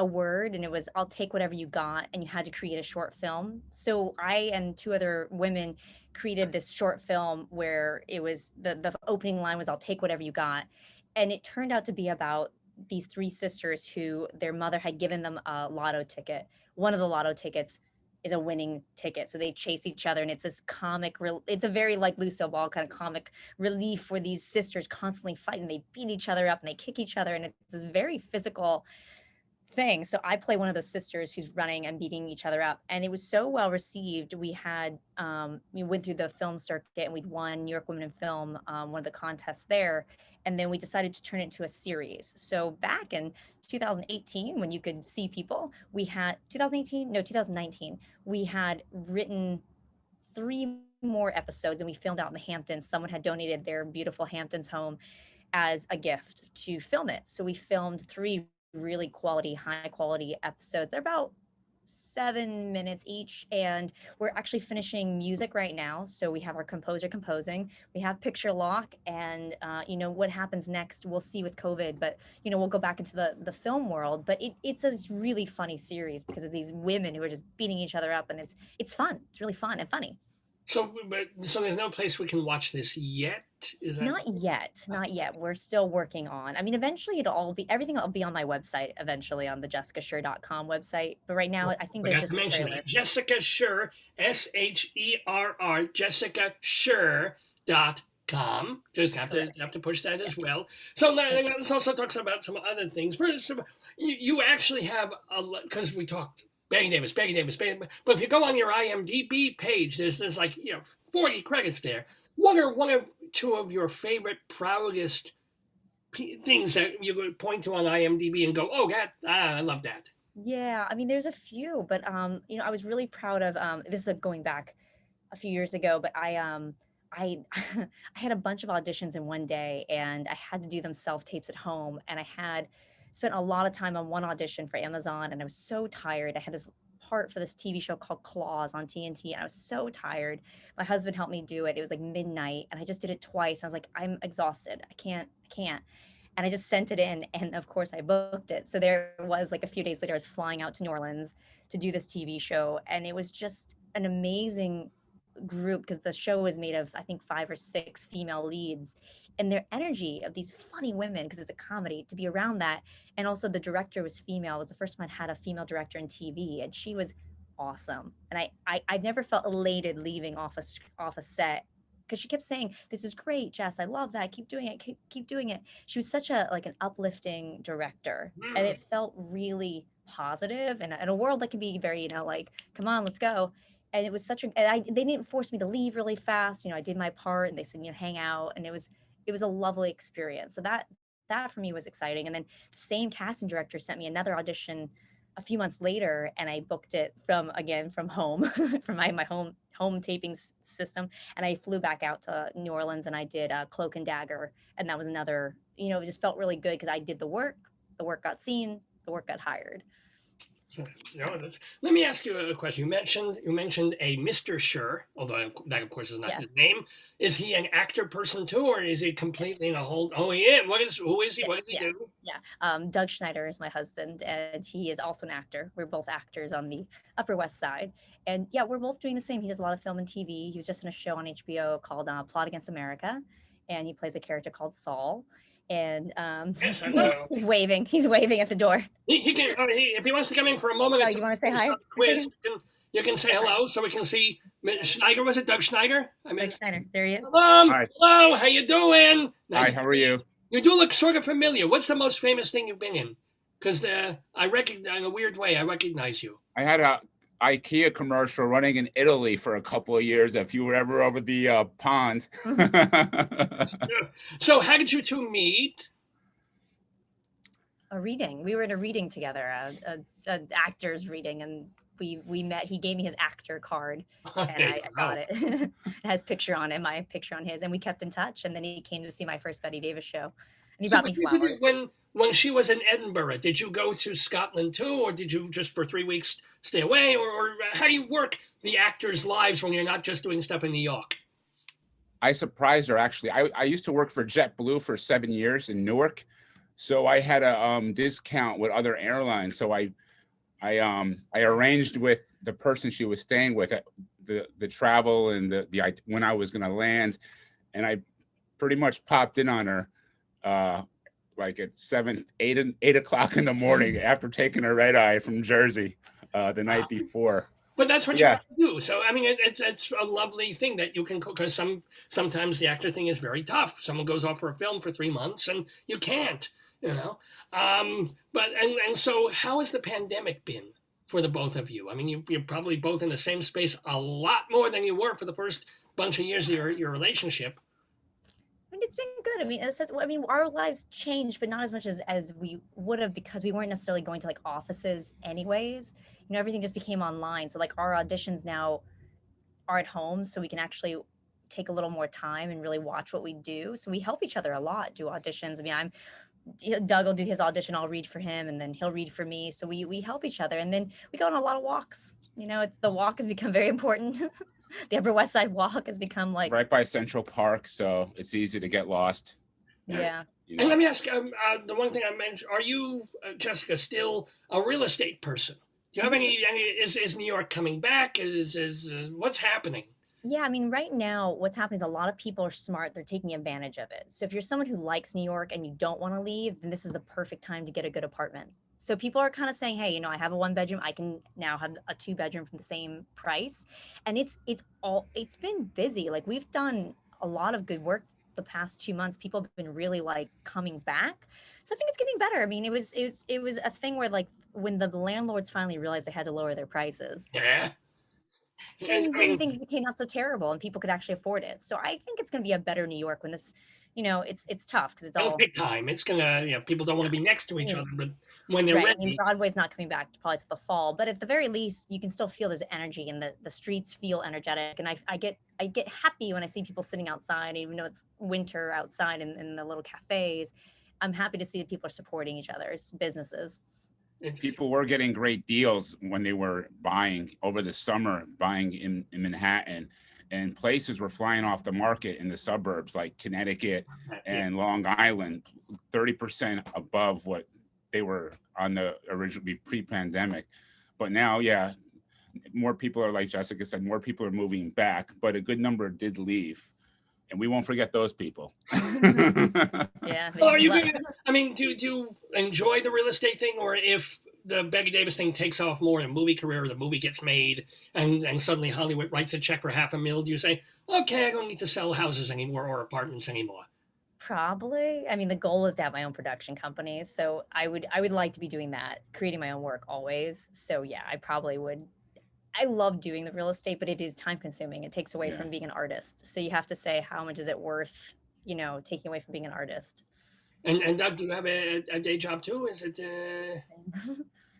word, and it was I'll take whatever you got, and you had to create a short film. So I and two other women created this short film where it was the opening line was I'll take whatever you got, and it turned out to be about these three sisters who their mother had given them a lotto ticket. One of the lotto tickets is a winning ticket, so they chase each other, and it's this it's a very like Lucille Ball kind of comic relief where these sisters constantly fight and they beat each other up and they kick each other, and it's this very physical thing. So I play one of those sisters who's running and beating each other up. And it was so well received. We went through the film circuit and we'd won New York Women in Film, one of the contests there. And then we decided to turn it into a series. So back in 2018, when you could see people, we had 2018, no, 2019, we had written 3 more episodes and we filmed out in the Hamptons. Someone had donated their beautiful Hamptons home as a gift to film it. So we filmed 3 really high quality episodes. They're about 7 minutes each, and we're actually finishing music right now. So we have our composer composing, we have picture lock, and what happens next we'll see with COVID, but we'll go back into the film world. But it's a really funny series because of these women who are just beating each other up, and it's fun. It's really fun and funny. So there's no place we can watch this yet. Is that Not yet. We're still working on. I mean, eventually everything will be on my website eventually, on the JESSICASHERR.com website. But right now, I think there's just a trailer. Jessica Sherr, SHERR, JESSICASHERR.com. Just have to push that as well. So let's also talk about some other things. First, you actually have because we talked Bette Davis, but if you go on your IMDb page, there's like 40 credits there. What are one or two of your favorite, proudest things that you could point to on IMDb and go, oh, I love that? Yeah, I mean, there's a few, but I was really proud of this is going back a few years ago, but I I had a bunch of auditions in one day, and I had to do them self tapes at home, and I had spent a lot of time on one audition for Amazon, and I was so tired. I had this part for this TV show called Claws on TNT, and I was so tired. My husband helped me do it. It was like midnight, and I just did it twice. I was like, I'm exhausted. I can't. And I just sent it in, and of course I booked it. So there was like a few days later, I was flying out to New Orleans to do this TV show, and it was just an amazing group because the show is made of I think 5 or 6 female leads, and their energy of these funny women, because it's a comedy, to be around that. And also the director was female. It was the first time I had a female director in TV, and she was awesome. And I've never felt elated leaving off a set, because she kept saying, this is great, Jess, I love that, keep doing it, keep doing it. She was such an uplifting director, and it felt really positive in a world that can be very like, come on, let's go. And it was they didn't force me to leave really fast. I did my part, and they said, hang out, and it was a lovely experience. So that for me was exciting. And then the same casting director sent me another audition a few months later, and I booked it from home, from my home taping system, and I flew back out to New Orleans, and I did Cloak and Dagger, and that was another. It just felt really good because I did the work got seen, the work got hired. Let me ask you a question. You mentioned a Mr. Sherr, although that of course is not his name. Is he an actor person too, or is he completely in a whole? Oh, he is. Who is he? What does he do? Yeah. Doug Schneider is my husband, and he is also an actor. We're both actors on the Upper West Side, and yeah, we're both doing the same. He does a lot of film and TV. He was just in a show on HBO called Plot Against America, and he plays a character called Saul. And he's waving at the door. He can, if he wants to come in for a moment. Oh, you want to say hi? You can say hello, so we can see Schneider. Was it Doug Schneider? Doug Schneider. There he is. Hi. Hello. How you doing? Nice. Hi. How are you? You do look sort of familiar. What's the most famous thing you've been in? Because I recognize, in a weird way, I recognize you. I had a IKEA commercial running in Italy for a couple of years. If you were ever over the pond. So how did you two meet? A reading. We were in a reading together, an actor's reading, and we met. He gave me his actor card, and There I you got go. it. It has picture on it, my picture on his, and we kept in touch. And then he came to see my first Bette Davis show, and he So brought when me you did it, flowers. when she was in Edinburgh, did you go to Scotland too, or did you just for 3 weeks stay away, or how do you work the actors' lives when you're not just doing stuff in New York? I surprised her actually. I used to work for JetBlue for 7 years in Newark, so I had a discount with other airlines. So I arranged with the person she was staying with the travel and the when I was going to land, and I pretty much popped in on her like at 8 o'clock in the morning after taking a red eye from Jersey the night before. But that's what you Yeah, have to do. So I mean, it's a lovely thing that you can, because sometimes the actor thing is very tough. Someone goes off for a film for 3 months and you can't, you know. But and so how has the pandemic been for the both of you? I mean, you're probably both in the same space a lot more than you were for the first bunch of years of your relationship. I mean, it's been good. I mean, I mean, our lives changed, but not as much as we would have, because we weren't necessarily going to like offices anyways. You know, everything just became online. So like our auditions now are at home, so we can actually take a little more time and really watch what we do. So we help each other a lot, do auditions. I mean, Doug will do his audition, I'll read for him, and then he'll read for me. So we help each other, and then we go on a lot of walks. You know, the walk has become very important. The Upper West Side Walk has become like, right by Central Park, so it's easy to get lost. yeah. You And let know, me ask, the one thing I mentioned: are you, Jessica, still a real estate person? Do you have any is New York coming back? Is what's happening? Yeah, I mean, right now, what's happening is a lot of people are smart. They're taking advantage of it. So if you're someone who likes New York and you don't want to leave, then this is the perfect time to get a good apartment. So people are kind of saying, hey, you know, I have a 1 bedroom, I can now have a 2 bedroom from the same price. And it's been busy. Like we've done a lot of good work the past 2 months. People have been really like coming back. So I think it's getting better. I mean, it was a thing where like when the landlords finally realized they had to lower their prices, Yeah, and then I then mean, things became not so terrible and people could actually afford it. So I think it's going to be a better New York when this, you know, it's tough because it's it'll all, take time. It's gonna, people don't want to be next to I each mean, other, but when they're right. I mean, ready, Broadway's not coming back probably to the fall, but at the very least, you can still feel there's energy and the streets feel energetic. And I get happy when I see people sitting outside, even though it's winter outside in the little cafes. I'm happy to see that people are supporting each other's businesses. it's, people were getting great deals when they were buying over the summer, buying in Manhattan, and places were flying off the market in the suburbs like Connecticut yeah. and Long Island, 30% above what they were on the original pre-pandemic. But now, yeah, more people are, like Jessica said, more people are moving back, but a good number did leave. And we won't forget those people. Yeah. Well, are you gonna? I mean, do you enjoy the real estate thing, or if the Bette Davis thing takes off more in a movie career, or the movie gets made, and suddenly Hollywood writes a check for $500,000, do you say, okay, I don't need to sell houses anymore or apartments anymore? Probably. I mean, the goal is to have my own production company. So I would like to be doing that, creating my own work always. So yeah, I probably would. I love doing the real estate, but it is time consuming. It takes away Yeah. from being an artist. So you have to say how much is it worth, you know, taking away from being an artist. And Doug, do you have a day job too? Is it?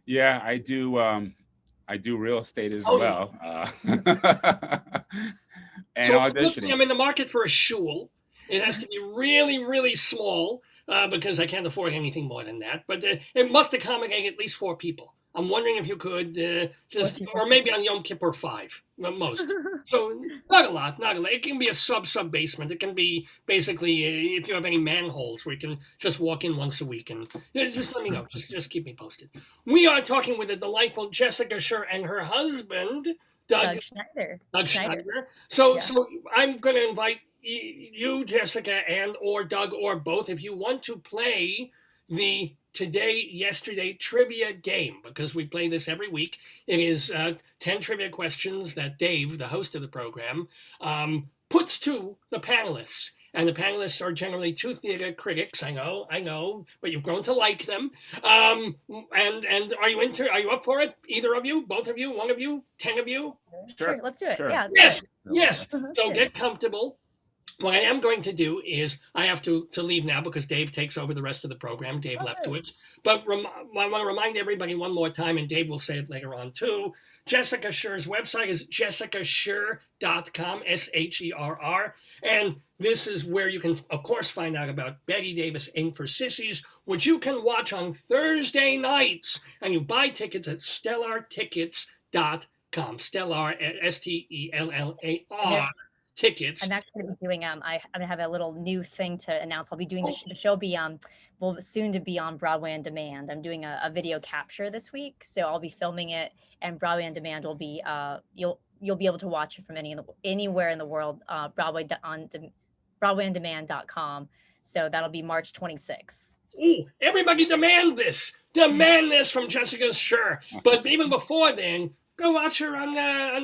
Yeah, I do. I do real estate as Oh, well, and so I'm auditioning. in the market for a shul. It has to be really, really small because I can't afford anything more than that. But it must accommodate at least 4 people. I'm wondering if you could just, people. or maybe on Yom Kippur 5, at most. So not a lot, not a lot. It can be a sub basement. It can be basically if you have any manholes where you can just walk in once a week, and just let me know. Just keep me posted. We are talking with the delightful Jessica Sherr and her husband Doug Doug Schneider. Schneider. So Yeah. so I'm going to invite you, Jessica, and or Doug, or both, if you want to play the today yesterday trivia game, because we play this every week. It is 10 trivia questions that Dave, the host of the program, puts to the panelists. And the panelists are generally two theater critics. I know, but you've grown to like them. And are you up for it? Either of you, both of you, one of you, 10 of you? Sure, let's do it. Sure. Yeah, let's Yes, do yes. it. So Sure. get comfortable. what I am going to do is I have to leave now because Dave takes over the rest of the program, Dave Lefkowitz. But I want to remind everybody one more time, and Dave will say it later on too. Jessica Sherr's website is jessicasherr.com, SHERR. And this is where you can, of course, find out about Bette Davis Inc. for Sissies, which you can watch on Thursday nights. And you buy tickets at stellartickets.com. Stellar, STELLAR. Tickets. I'm actually going to be doing I'm gonna have a little new thing to announce. I'll be doing the show will soon to be on Broadway on Demand. I'm doing a video capture this week, so I'll be filming it, and Broadway on Demand will be you'll be able to watch it from anywhere in the world. BroadwayOnDemand.com. So that'll be March 26th. Ooh, everybody demand this! Demand this from Jessica Sherr. But even before then, go watch her on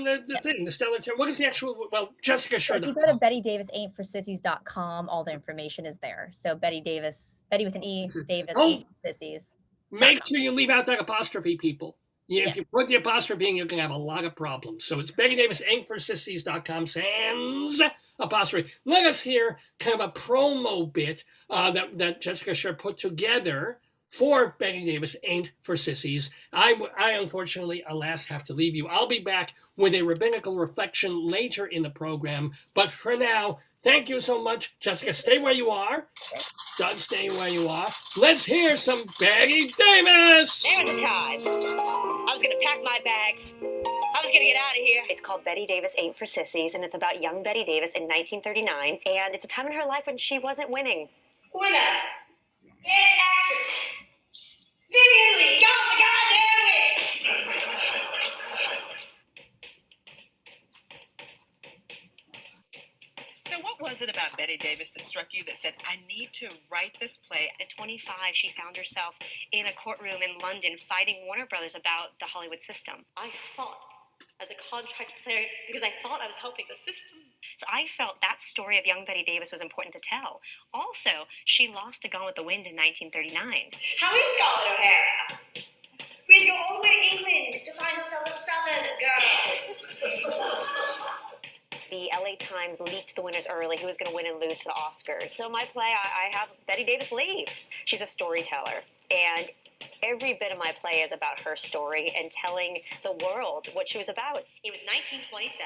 the thing, the Stellar. What is the actual? Well, Jessica Sherr. If you go to BetteDavisAin'tForSissies.com, all the information is there. So Bette Davis, Betty with an E, Davis, Ain't for Sissies. Make sure you leave out that apostrophe, people. Yeah, if you put the apostrophe in, you can have a lot of problems. So it's BetteDavisAin'tForSissies.com, sans apostrophe. Let us hear kind of a promo bit that Jessica Sherr put together for Bette Davis Ain't for Sissies. I unfortunately, alas, have to leave you. I'll be back with a rabbinical reflection later in the program. But for now, thank you so much. Jessica, stay where you are. Doug, stay where you are. Let's hear some Bette Davis. There was a time I was going to pack my bags. I was going to get out of here. It's called Bette Davis Ain't for Sissies, and it's about young Bette Davis in 1939. And it's a time in her life when she wasn't winning. Winner. And actress. Vivian Lee, got the goddamn wit! So what was it about Bette Davis that struck you that said, I need to write this play? At 25, she found herself in a courtroom in London fighting Warner Brothers about the Hollywood system. I fought as a contract player because I thought I was helping the system. So I felt that story of young Bette Davis was important to tell. Also, she lost to Gone with the Wind in 1939. How is Scarlett O'Hara? We had to go all the way to England to find ourselves a Southern girl. The LA Times leaked the winners early, who was going to win and lose for the Oscars. So my play, I have Bette Davis lead. She's a storyteller, and every bit of my play is about her story and telling the world what she was about. It was 1927.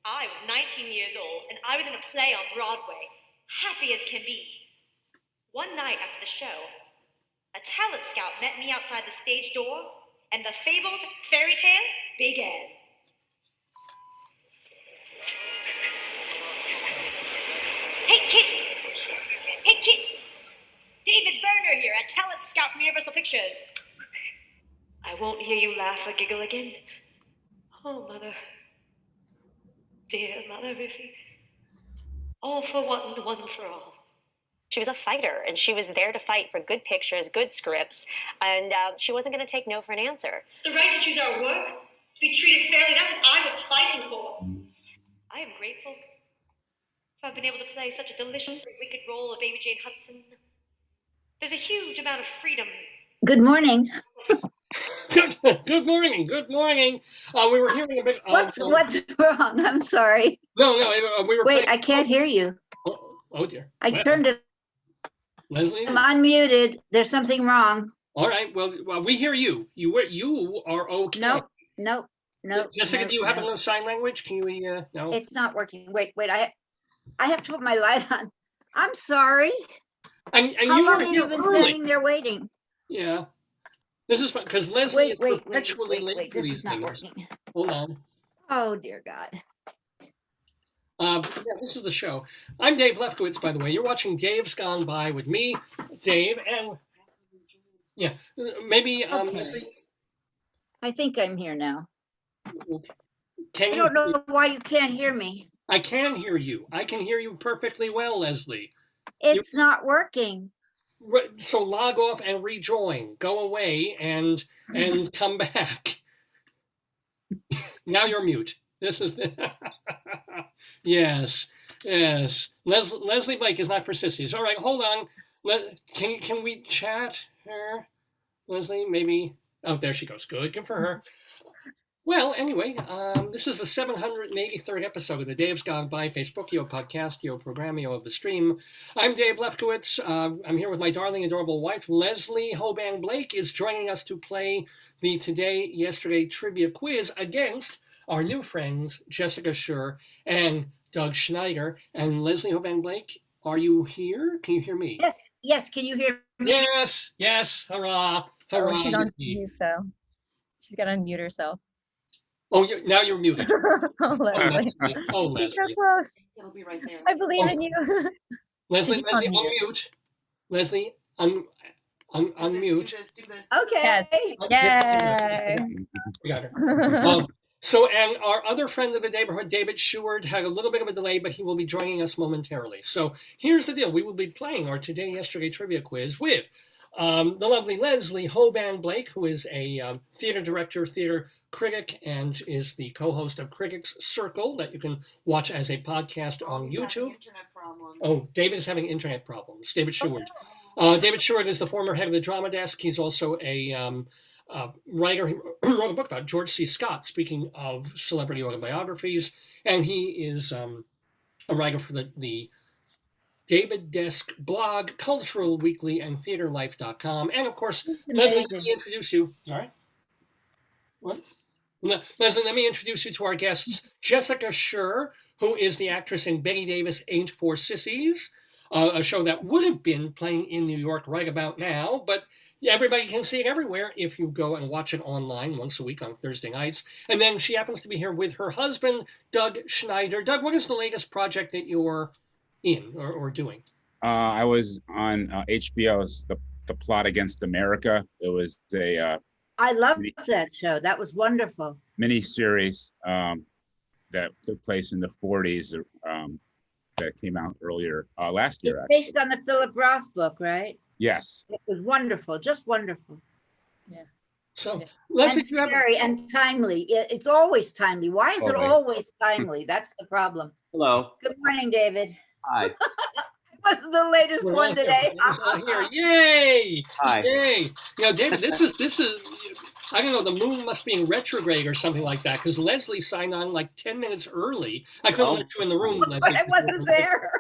I was 19 years old, and I was in a play on Broadway, happy as can be. One night after the show, a talent scout met me outside the stage door, and the fabled fairy tale began. Hey, kid! Hey, kid! David Werner here, a talent scout from Universal Pictures. I won't hear you laugh or giggle again. Oh, Mother. Dear Mother Ruthie. All for one, one for all. She was a fighter, and she was there to fight for good pictures, good scripts, and she wasn't going to take no for an answer. The right to choose our work, to be treated fairly, that's what I was fighting for. I am grateful for I've been able to play such a deliciously wicked role of Baby Jane Hudson. There's a huge amount of freedom. Good morning. Good morning. Good morning. We were hearing a bit. What's wrong? I'm sorry. No, we were. Wait, I can't hear you. Oh dear. I turned it. Leslie, I'm unmuted. There's something wrong. all right. Well, we hear you. You are okay. Nope. Jessica, do you have a sign language? Can you? No. It's not working. Wait. I have to put my light on. I'm sorry. And How you long were have here you been early. standing there waiting? Yeah. This is fun because Leslie is Wait. perpetually late for This these is not things. working. Hold on. Oh dear God. Yeah, this is the show. I'm Dave Lefkowitz, by the way. You're watching Dave's Gone By with me, Dave, and yeah, maybe Okay. Leslie. I think I'm here now. Can I you? don't know why you can't hear me. I can hear you. I can hear you perfectly well, Leslie. It's not working. So log off and rejoin. Go away and come back. Now you're mute. This is yes. Leslie Blake is not for sissies. All right, hold on. Can we chat her? Leslie, maybe. Oh, there she goes. Good for her. Well, anyway, this is the 783rd episode of the Dave's Gone By Facebookio Podcastio Programmio of the Stream. I'm Dave Lefkowitz. I'm here with my darling, adorable wife, Leslie Hoban Blake, is joining us to play the Today, Yesterday trivia quiz against our new friends, Jessica Sherr and Doug Schneider. And Leslie Hoban Blake, are you here? Can you hear me? Yes. Can you hear me? Yes. Hurrah. Oh, she's on mute though. She's got to unmute herself. Oh, now you're muted. Leslie. Oh, Leslie. You're close. It'll be right there. I believe in you. Leslie, She's on mute. unmute. Leslie, unmute. Do this. Okay. Yay. We got her. And our other friend of the neighborhood, David Sheward, had a little bit of a delay, but he will be joining us momentarily. So here's the deal. We will be playing our Today, Yesterday trivia quiz with the lovely Leslie Hoban Blake, who is a theater director, theater critic, and is the co-host of Critics Circle that you can watch as a podcast on YouTube. Internet problems. Oh, David is having internet problems. David Sheward. David Sheward is the former head of the drama desk. He's also a writer. He wrote a book about George C. Scott, speaking of celebrity autobiographies. And he is a writer for the David Desk blog, Cultural Weekly, and TheaterLife.com. And of course, Leslie, let me introduce you. All right. What? Leslie, let me introduce you to our guests, Jessica Sherr, who is the actress in Bette Davis Ain't for Sissies, a show that would have been playing in New York right about now, but everybody can see it everywhere if you go and watch it online once a week on Thursday nights. And then she happens to be here with her husband, Doug Schneider. Doug, what is the latest project that you're in or doing? I was on HBO's the Plot Against America. It was a I loved that show. That was wonderful. mini series that took place in the 40s that came out earlier last year. It's based on the Philip Roth book, right? Yes. It was wonderful, just wonderful. So, And Leslie, do you have scary and timely. It's always timely. Why is it Always. always timely? That's the problem. Hello. Good morning, David. Hi. What's the latest We're one all here. today? We're all here. Yay! Hi. Yay! You know, David, this is. I don't know. The moon must be in retrograde or something like that because Leslie signed on like 10 minutes early. I couldn't let you in the room, Leslie. But I wasn't there.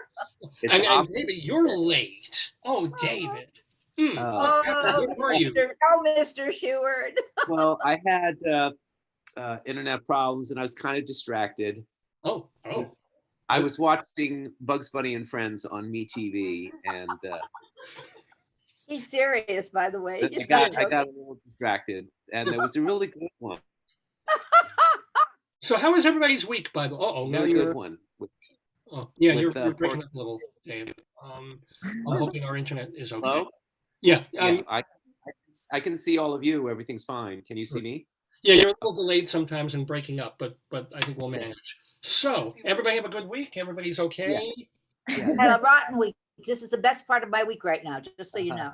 It's And David, you're late. Oh, David. Oh, Where are you? Mr. Sheward. well, I had internet problems and I was kind of distracted. Oh. I was watching Bugs Bunny and Friends on MeTV, and He's serious, by the way. I got a little distracted, and it was a really good one. So how was everybody's week, by the way? Now Really you're. good one. Oh, yeah, with, you're breaking Port- up a little, Dave. I'm hoping our internet is okay. Hello? Yeah. Yeah, I can see all of you. Everything's fine. Can you see me? Yeah, you're a little delayed sometimes and breaking up, but I think we'll manage. So, everybody have a good week? Everybody's okay? Yes. Had a rotten week. This is the best part of my week right now, just so you know.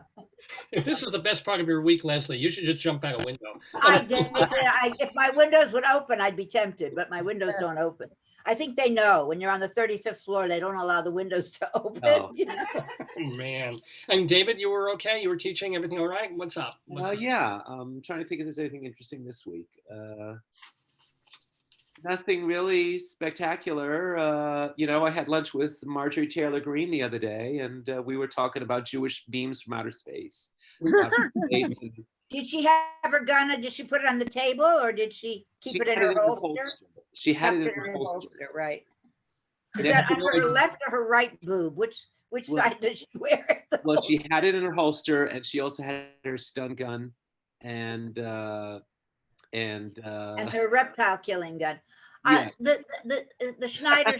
If this is the best part of your week, Leslie, you should just jump out a window. If my windows would open, I'd be tempted, but my windows don't open. I think they know when you're on the 35th floor, they don't allow the windows to open. Oh. You know? Oh, man. And David, you were okay? You were teaching? Everything all right? What's up? Yeah, I'm trying to think if there's anything interesting this week. Nothing really spectacular. I had lunch with Marjorie Taylor Greene the other day, and we were talking about Jewish beams from outer space. Did she have her gun and did she put it on the table or did she keep it in her holster? She had it in Kept her holster. Right. Is Yeah. that on her left or her right boob? Which side did she wear it? Well, she had it in her holster, and she also had her stun gun, and her reptile killing gun. Yeah. The Schneider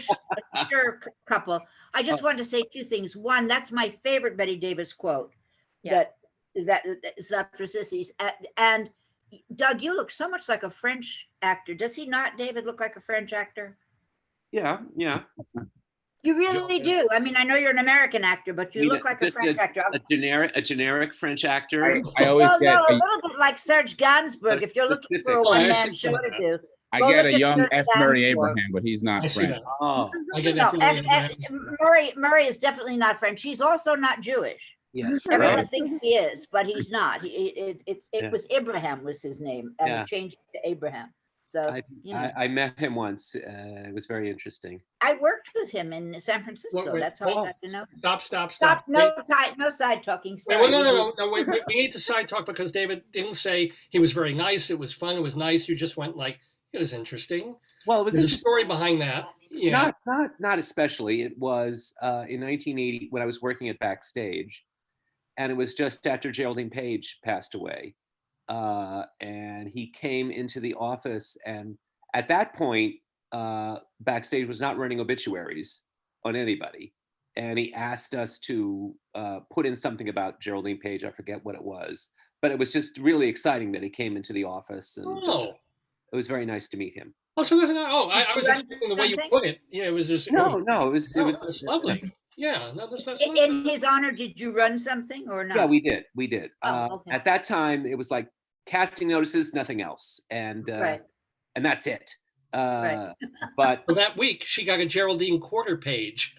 Sherr couple. I just wanted to say two things. One, that's my favorite Bette Davis quote. Yes. That is after Sissies. And Doug, you look so much like a French actor. Does he not, David, look like a French actor? yeah. You really do. I mean, I know you're an American actor, but you look like a French actor. A generic French actor. I always Well, get no, a little bit like Serge Gainsbourg. If you're looking for a one-man show to do. I Go get look a at young Serge F. Murray Gainsbourg. Abraham, but he's I not see French. that. Oh, I get No, that feeling. Murray is definitely not French. He's also not Jewish. yes. Everyone Right. thinks he is, but he's not. It Yeah. was Abraham was his name, and Yeah. he changed it to Abraham. So, you know, I met him once. It was very interesting. I worked with him in San Francisco. Wait, That's how hold I on. got to know him. Stop. Stop. No side talking. Wait, Sorry. well, no. Wait, we need to side talk because David didn't say he was very nice. It was fun. It was nice. You just went like, it was interesting. Well, it was There's a interesting. story behind that. Yeah. Not especially. It was in 1980 when I was working at Backstage, and it was just after Geraldine Page passed away, and he came into the office, and at that point, Backstage was not running obituaries on anybody, and he asked us to put in something about Geraldine Page. I forget what it was, but it was just really exciting that he came into the office, and it was very nice to meet him. Oh, so there's I was expecting the way you put it. Yeah, it was just it was that's lovely. Yeah, no, that's in his honor. Did you run something or not? Yeah, we did. Oh, okay. At that time, it was like casting notices, nothing else, and and that's it. But well, that week she got a Geraldine quarter page.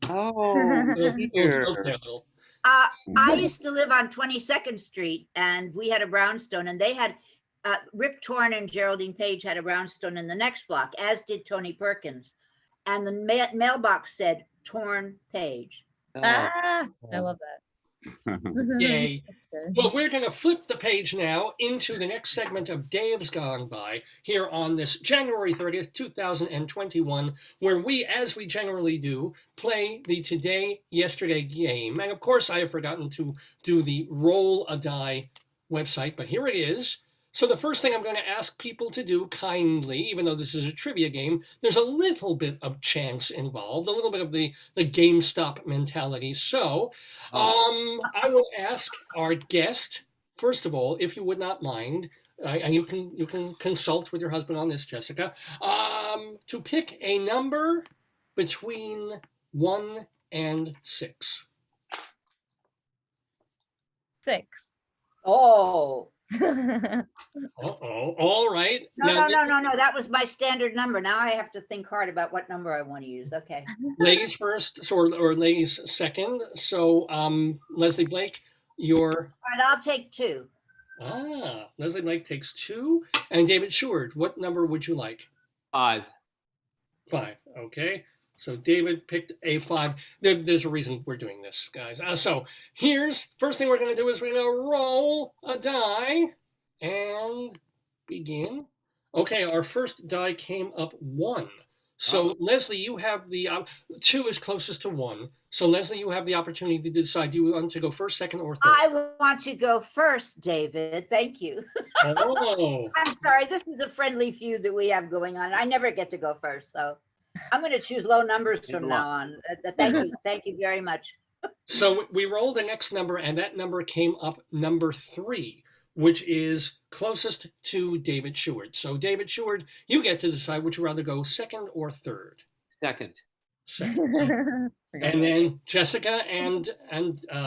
Oh, I used to live on 22nd Street, and we had a brownstone, and they had Rip Torn and Geraldine Page had a brownstone in the next block, as did Tony Perkins, and the mailbox said Torn Page. I love that. Yay. Well, we're going to flip the page now into the next segment of Dave's Gone By here on this January 30th, 2021, where we, as we generally do, play the Today, Yesterday game. And of course, I have forgotten to do the Roll a Die website, but here it is. So the first thing I'm going to ask people to do kindly, even though this is a trivia game, there's a little bit of chance involved, a little bit of the GameStop mentality. So I will ask our guest, first of all, if you would not mind, and you can consult with your husband on this, Jessica, to pick a number between 1 and 6. 6. Oh. All right. No. That was my standard number. Now I have to think hard about what number I want to use. Okay. Ladies first, or ladies second. So, Leslie Blake, your. All right, I'll take 2. Leslie Blake takes 2. And David Sheward, what number would you like? 5. 5. Okay. So David picked a 5. There's a reason we're doing this, guys. So first thing we're going to do is we're going to roll a die and begin. Okay, our first die came up 1. So Leslie, you have the 2 is closest to 1. So Leslie, you have the opportunity to decide. Do you want to go first, second, or third? I want to go first, David. Thank you. Oh. I'm sorry. This is a friendly feud that we have going on. I never get to go first, so I'm going to choose low numbers from now on. Thank you. Thank you very much. So we rolled the next number, and that number came up number 3, which is closest to David Sheward. So David Sheward, you get to decide, would you rather go second or third? Second. And then Jessica and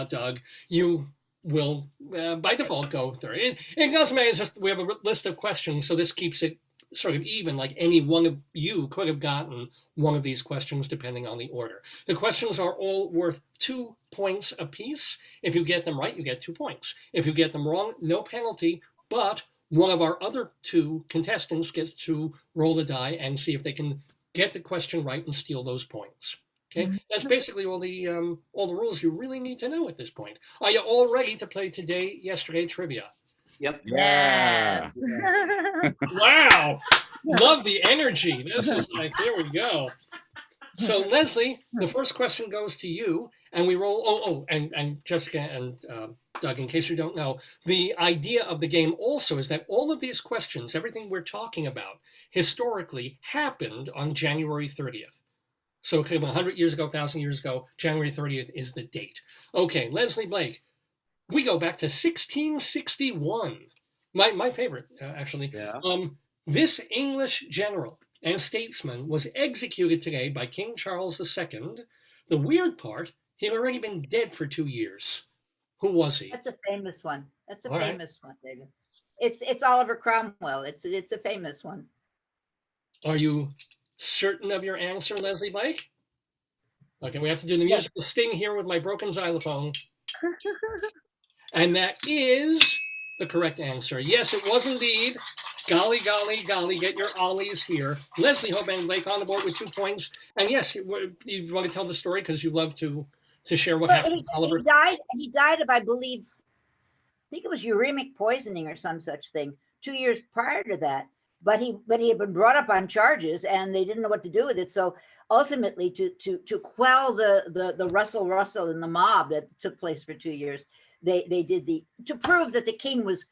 Doug, you will by default go third. It doesn't matter. It's just we have a list of questions, so this keeps it sort of even, like any one of you could have gotten one of these questions depending on the order. The questions are all worth 2 points apiece. If you get them right, you get 2 points. If you get them wrong, no penalty, but one of our other 2 contestants gets to roll the die and see if they can get the question right and steal those points. Okay, that's basically all the rules you really need to know at this point. Are you all ready to play Today, Yesterday trivia? Yep. Yeah. Wow. Love the energy. This is like, here we go. So Leslie, the first question goes to you, and we roll. And Jessica and Doug, in case you don't know, the idea of the game also is that all of these questions, everything we're talking about, historically happened on January 30th. So it could have been 100 years ago, 1,000 years ago. January 30th is the date. Okay, Leslie Blake, we go back to 1661. My favorite, actually. Yeah. This English general and statesman was executed today by King Charles II. The weird part, he'd already been dead for 2 years. Who was he? That's a famous one. That's a famous one, David. It's Oliver Cromwell. It's a famous one. Are you certain of your answer, Leslie Blake? Okay, we have to do the musical sting here with my broken xylophone. And that is the correct answer. Yes, it was indeed. Golly, golly, golly, get your ollies here. Leslie Hoban Blake on the board with 2 points. And yes, you want to tell the story because you love to share what happened to Oliver. He died of, I believe, I think it was uremic poisoning or some such thing 2 years prior to that. But he had been brought up on charges and they didn't know what to do with it. So ultimately to quell the Russell in the mob that took place for 2 years, they did to prove that the king was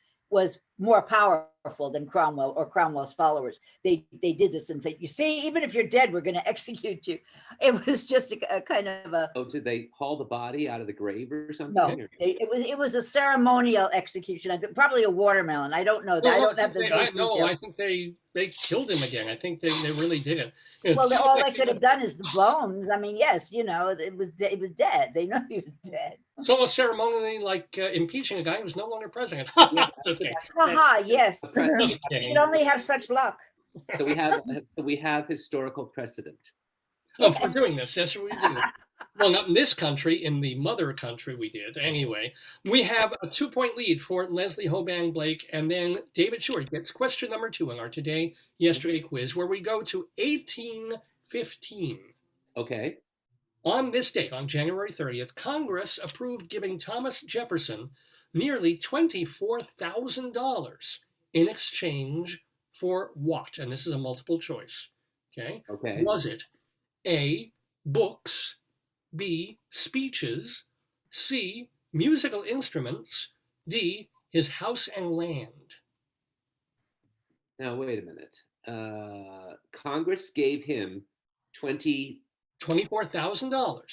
more powerful than Cromwell or Cromwell's followers. They did this and said, you see, even if you're dead, we're going to execute you. It was just a kind of a. Oh, did they haul the body out of the grave or something? No, it was a ceremonial execution. Probably a watermelon. I don't know. I don't have the details. No, I think they killed him again. I think they really did it. Well, all they could have done is the bones. I mean, yes, it was dead. They know he was dead. It's almost ceremonially like impeaching a guy who's no longer president. Just kidding. Haha, yes. Just You kidding. should only have such luck. So we have historical precedent. Oh, for doing this, yes, we do. Well, not in this country, in the mother country we did. Anyway, we have a 2-point lead for Leslie Hoban Blake, and then David Sheward gets question number 2 in our Today, Yesterday quiz, where we go to 1815. Okay. On this date, on January 30th, Congress approved giving Thomas Jefferson nearly $24,000 in exchange for what? And this is a multiple choice. Okay. Okay. Was it A, books, B, speeches, C, musical instruments, D, his house and land? Now, wait a minute. Congress gave him $24,000 All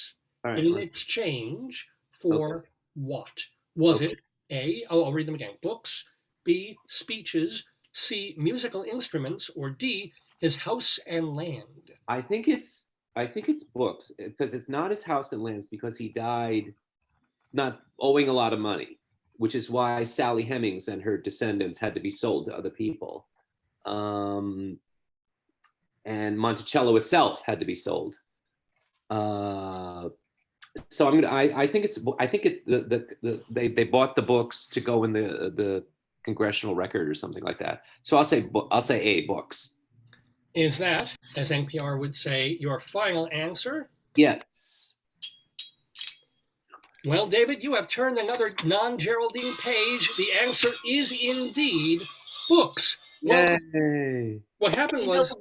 right. in exchange for what? Was it A, I'll read them again, books, B, speeches, C, musical instruments, or D, his house and land? I think it's books, because it's not his house and lands, because he died not owing a lot of money, which is why Sally Hemings and her descendants had to be sold to other people. And Monticello itself had to be sold. So I think they bought the books to go in the congressional record or something like that. So I'll say A, books. Is that, as NPR would say, your final answer? Yes. Well, David, you have turned another non-Geraldine page. The answer is indeed books. Well, Yay. what happened was...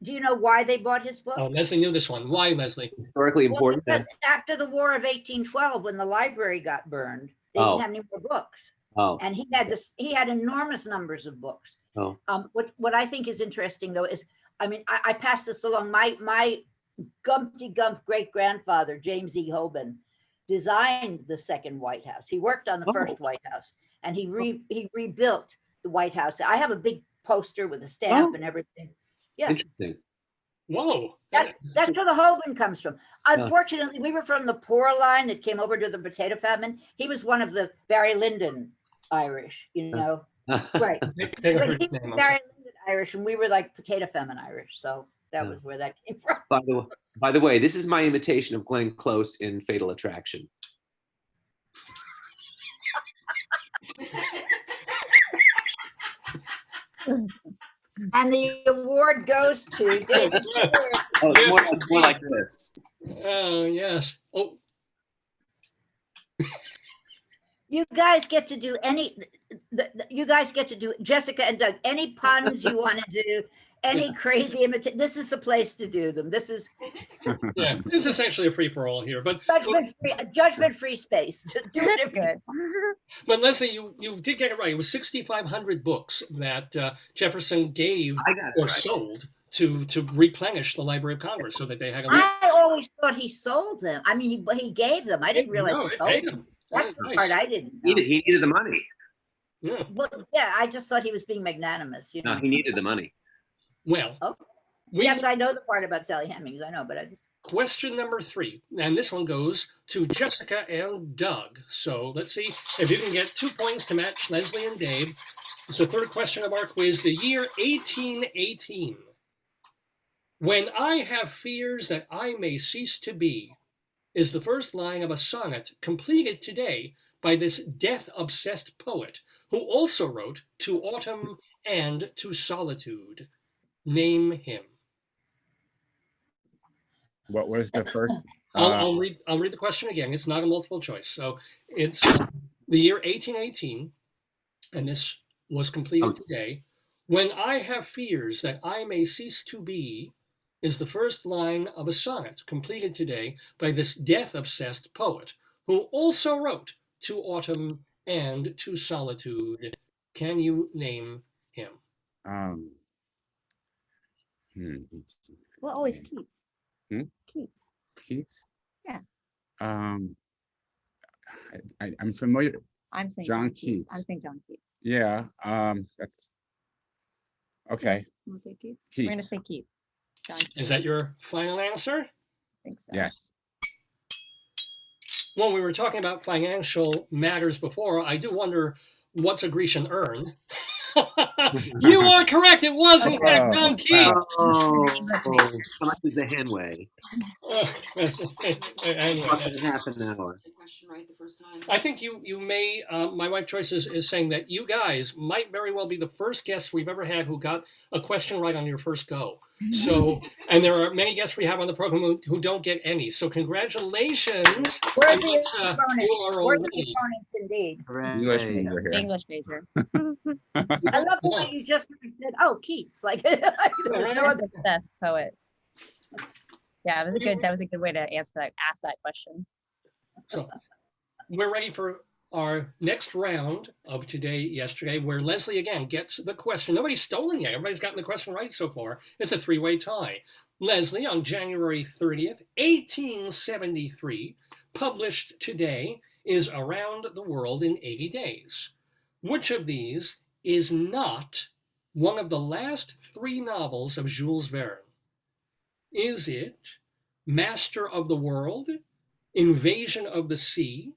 Do you know why they bought his book? Oh, Leslie knew this one. Why, Leslie? Historically important. Because after the War of 1812, when the library got burned, they didn't have any more books. Oh. And he had enormous numbers of books. Oh. What I think is interesting, though, is, I mean, I passed this along. My Gumpty Gump great-grandfather, James E. Hoban, designed the second White House. He worked on the first White House, and he rebuilt the White House. I have a big poster with a stamp and everything. Yeah. Interesting. Whoa. That's where the Hoban comes from. Unfortunately, we were from the poor line that came over to the potato famine. He was one of the Barry Lyndon Irish, right. But he was Barry Lyndon Irish, and we were like potato famine Irish. So that was where that came from. By the way, this is my imitation of Glenn Close in Fatal Attraction. And the award goes to David Sheward. Oh, it's more like this. Oh, yes. Oh. You guys get to do Jessica and Doug, any puns you want to do, any crazy imitation. This is the place to do them. This is it's essentially a free-for-all here, but judgment-free space. Do it good. But Leslie, you did get it right. It was 6,500 books that Jefferson gave or sold to replenish the Library of Congress, so that they had. I always thought he sold them. I mean, he gave them. I didn't realize he sold them. That's the part I didn't know. He needed the money. Yeah. Well, yeah, I just thought he was being magnanimous. No, he needed the money. Well, yes, I know the part about Sally Hemings. I know, but question number 3, and this one goes to Jessica and Doug. So let's see if you can get 2 points to match Leslie and Dave. It's the third question of our quiz. The year 1818. When I have fears that I may cease to be is the first line of a sonnet completed today by this death-obsessed poet who also wrote To Autumn and to Solitude? Name him. What was the first? I'll read the question again. It's not a multiple choice. So it's the year 1818, and this was completed today. When I have fears that I may cease to be is the first line of a sonnet completed today by this death-obsessed poet who also wrote To Autumn and to Solitude. Can you name him? Well, always Keats. Hmm? Keats. Keats? Yeah. I'm familiar. I'm saying John John Keats. Keats. I'm saying John Keats. Yeah. That's okay. We'll say Keats. Keats. We're gonna say Keats. John Keats. Is that your final answer? I think so. Yes. Well, we were talking about financial matters before. I do wonder what's a Grecian urn. You are correct. It was in fact John Keats. Oh, how much does a hen weigh? Anyway, Half an hour. Question right the first time. I think you may. My wife Joyce is saying that you guys might very well be the first guests we've ever had who got a question right on your first go. So, and there are many guests we have on the program who don't get any. So, congratulations. Worthy And, opponents. you are Worthy already. opponents indeed. English major here. English major. I love the way you just said, "Oh, Keats." Like there's no other. Best poet. Yeah, it was a good. That was a good way to ask that question. So, we're ready for our next round of Today, Yesterday, where Leslie again gets the question. Nobody's stolen yet. Everybody's gotten the question right so far. It's a three-way tie. Leslie, on January 30th, 1873, published today, is Around the World in 80 Days. Which of these is not one of the last three novels of Jules Verne? Is it Master of the World, Invasion of the Sea,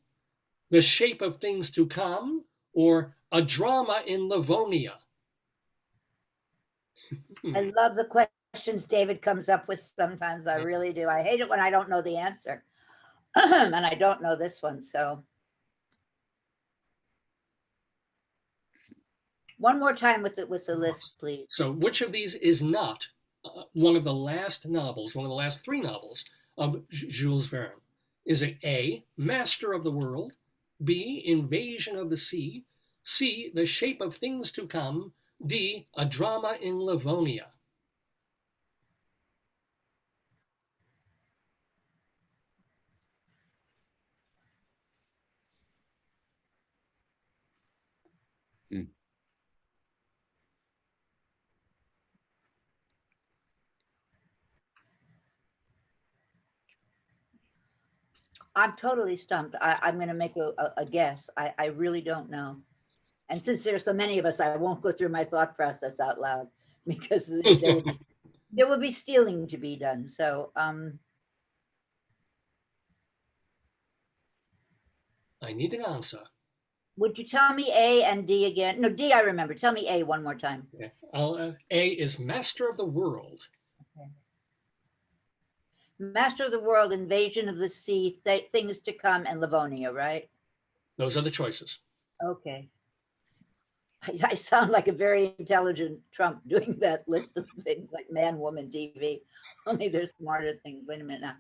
The Shape of Things to Come, or A Drama in Livonia? I love the questions David comes up with sometimes. I really do. I hate it when I don't know the answer. And I don't know this one. So one more time with the list, please. So which of these is not one of the last novels, one of the last three novels of Jules Verne? Is it A, Master of the World, B, Invasion of the Sea, C, The Shape of Things to Come, D, A Drama in Livonia? I'm totally stumped. I'm going to make a guess. I really don't know. And since there's so many of us, I won't go through my thought process out loud because there will be stealing to be done. So I need an answer. would you tell me A and D again? No, D I remember. Tell me A one more time. Okay. A is Master of the World. Okay. Master of the World, Invasion of the Sea, Things to Come, and Livonia, right? Those are the choices. Okay. I sound like a very intelligent Trump doing that list of things like man, woman, TV. Only there's smarter things. Wait a minute now.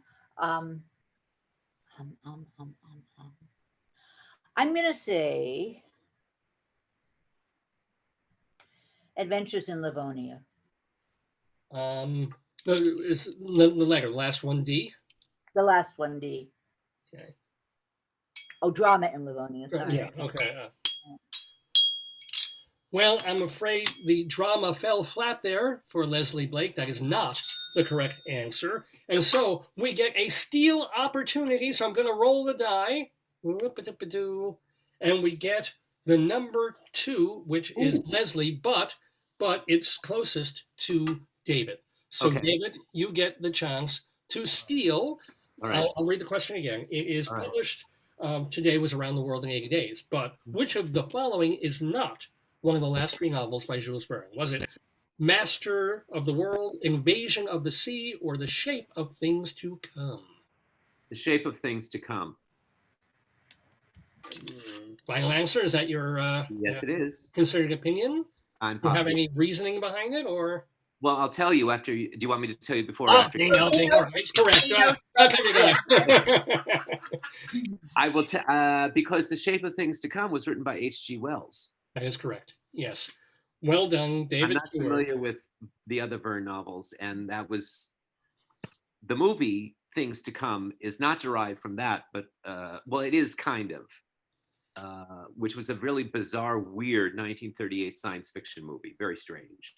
I'm going to say Adventures in Livonia. Is the letter, last one, D? The last one, D. Okay. Oh, Drama in Livonia. Sorry. Yeah, okay. Well, I'm afraid the drama fell flat there for Leslie Blake. That is not the correct answer. And so we get a steal opportunity. So I'm going to roll the die. And we get the number 2, which is Leslie, but it's closest to David. So Okay. David, you get the chance to steal. All right. I'll read the question again. It is All right. published today, was Around the World in 80 Days. But which of the following is not one of the last three novels by Jules Verne? Was it Master of the World, Invasion of the Sea, or The Shape of Things to Come? The Shape of Things to Come. final answer? Is that your Yes, it is. considered opinion? I'm Do you have positive. any reasoning behind it, or? Well, I'll tell you after. Do you want me to tell you before or Oh, after? ding, all right, it's correct. Okay, you got it. I will tell because The Shape of Things to Come was written by H.G. Wells. That is correct. Yes. Well done, David. I'm not Sheward. familiar with the other Verne novels, and that was the movie Things to Come is not derived from that, but well, it is kind of, which was a really bizarre, weird 1938 science fiction movie. Very strange.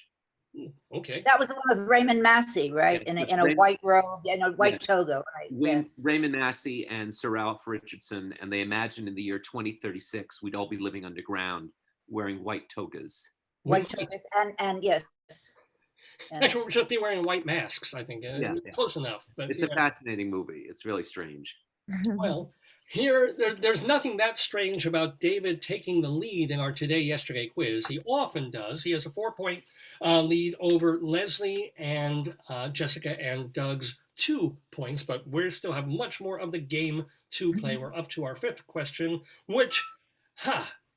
Okay. That was the one with Raymond Massey, right? Yes, In a white robe, in a white yes. toga, right? Yes. Raymond Massey and Sir Ralph Richardson, and they imagined in the year 2036 we'd all be living underground wearing white togas. White togas, and yes. And Actually, we'll just be wearing white masks, I think. Yeah. Close enough. But It's a fascinating movie. It's really strange. Well, here, there's nothing that strange about David taking the lead in our Today Yesterday quiz. He often does. He has a 4-point lead over Leslie and Jessica and Doug's 2 points, but we still have much more of the game to play. We're up to our 5th question, which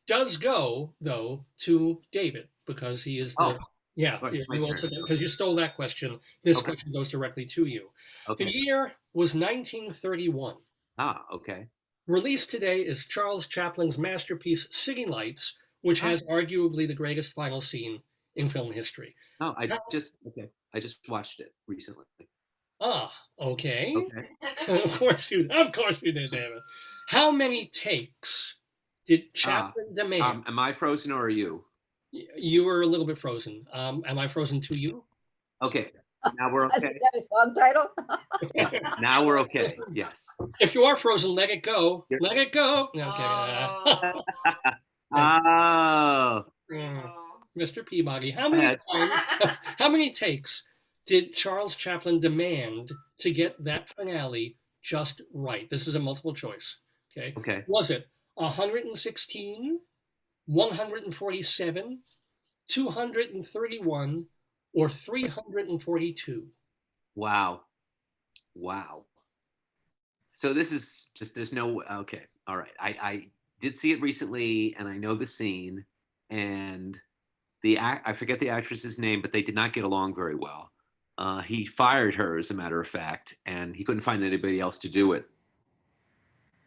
does go, though, to David, because he is the... Yeah, because you stole that question. This question goes directly to you. Okay. The year was 1931. Ah, okay. Released today is Charles Chaplin's masterpiece City Lights, which has arguably the greatest final scene in film history. Oh, I just watched it recently. Ah, okay. Of course you did, David. How many takes did Chaplin demand? Am I frozen or are you? You were a little bit frozen. Am I frozen to you? Okay. Now we're okay. Is that a song title? Now we're okay. Yes. If you are frozen, let it go. Let it go. Okay. Oh. Mr. Peabody, how many takes did Charles Chaplin demand to get that finale just right? This is a multiple choice. Okay. Was it 116, 147, 231, or 342? Wow. So this is just, there's no, okay. All right. I did see it recently and I know the scene, and I forget the actress's name, but they did not get along very well. He fired her, as a matter of fact, and he couldn't find anybody else to do it.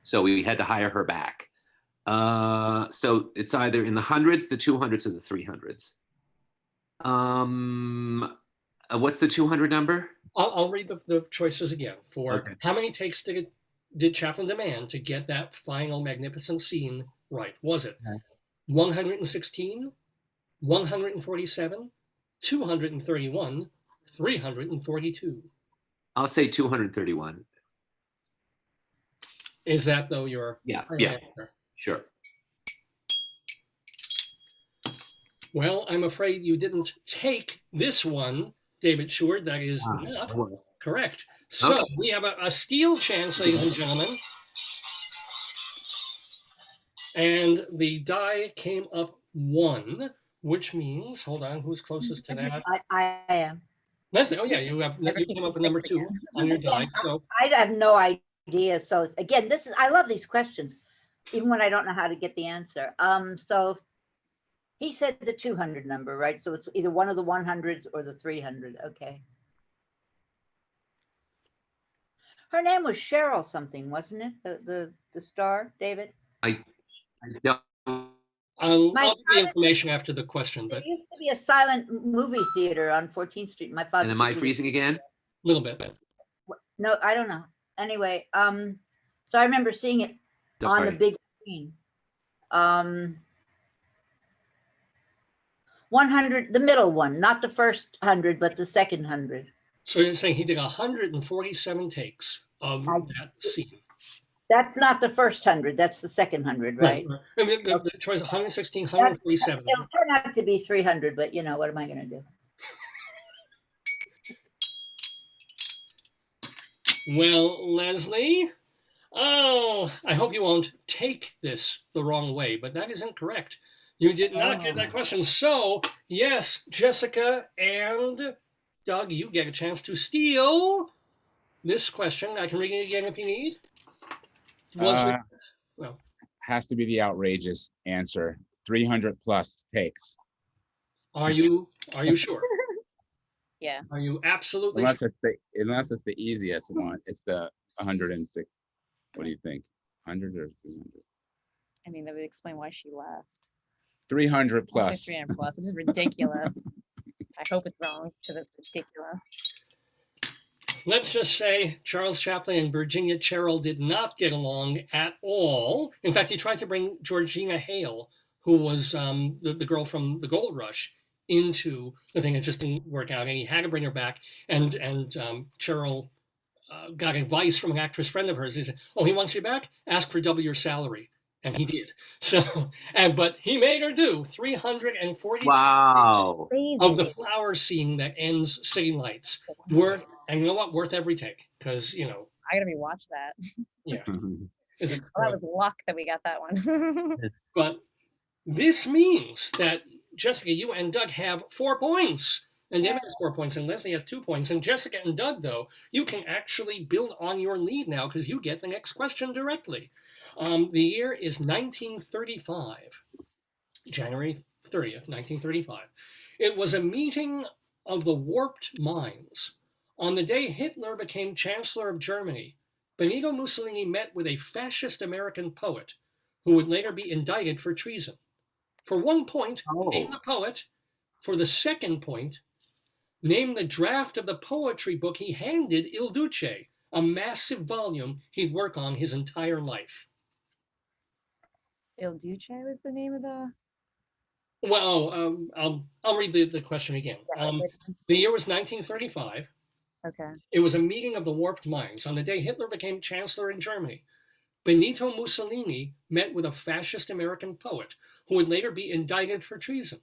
So we had to hire her back. So it's either in the hundreds, the 200s, or the 300s. What's the 200 number? I'll read the choices again. For how many takes did Chaplin demand to get that final magnificent scene right? Was it 116, 147, 231, 342? I'll say 231. Is that, though, your answer? Sure. Well, I'm afraid you didn't take this one, David Sheward. That is not correct. So we have a steal chance, ladies and gentlemen. And the die came up 1, which means, hold on, who's closest to that? I am. Leslie, you came up with number 2 on your die. So I have no idea. So again, I love these questions, even when I don't know how to get the answer. So he said the 200 number, right? So it's either one of the 100s or the 300. Okay. Her name was Cheryl something, wasn't it? The star, David? I don't. I'll give the information after the question. But there used to be a silent movie theater on 14th Street. My father. And am I freezing again? A little bit. No, I don't know. Anyway, so I remember seeing it on the big screen. 100, the middle one, not the first 100, but the second 100. So you're saying he did 147 takes of that scene? That's not the first 100. That's the second 100, right? The choice 116, 147. It'll turn out to be 300, but what am I going to do? Well, Leslie, I hope you won't take this the wrong way, but that is incorrect. You did not get that question. So, yes, Jessica and Doug, you get a chance to steal this question. I can read it again if you need. has to be the outrageous answer. 300 plus takes. Are you sure? Yeah. Are you absolutely sure? Unless it's the easiest one. It's the 106. What do you think? 100 or 300? I mean, that would explain why she left. 300 I'll say plus. 300 plus. It's just ridiculous. I hope it's wrong because it's ridiculous. Let's just say Charles Chaplin and Virginia Cherrill did not get along at all. In fact, he tried to bring Georgina Hale, who was the girl from the Gold Rush, into the thing. It just didn't work out, and he had to bring her back. And Cherrill got advice from an actress friend of hers. He said, "Oh, he wants you back? Ask for double your salary." And he did. So, but he made her do 342 Wow. of the flower scene that ends City Lights. Worth, and you know what? Worth every take, because I gotta rewatch that. yeah, it's Well, that was luck that we got that one. But this means that Jessica, you and Doug have 4 points. And David has 4 points, and Leslie has 2 points. And Jessica and Doug, though, you can actually build on your lead now because you get the next question directly. The year is 1935, January 30th, 1935. It was a meeting of the warped minds. On the day Hitler became Chancellor of Germany, Benito Mussolini met with a fascist American poet who would later be indicted for treason. For 1 point, name the poet. For the second point, name the draft of the poetry book he handed Il Duce, a massive volume he'd work on his entire life. Il Duce was the name of the. Well, I'll read the question again. The year was 1935. Okay. It was a meeting of the warped minds. On the day Hitler became Chancellor in Germany, Benito Mussolini met with a fascist American poet who would later be indicted for treason.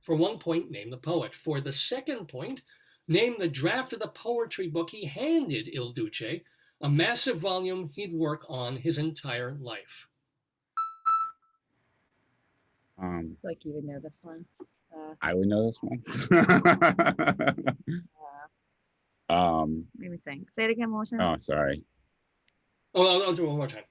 For 1 point, name the poet. For the second point, name the draft of the poetry book he handed Il Duce, a massive volume he'd work on his entire life. I feel like you would know this one. I would know this one. Let me think. Say it again one more time. Oh, sorry. Oh, I'll do it one more time.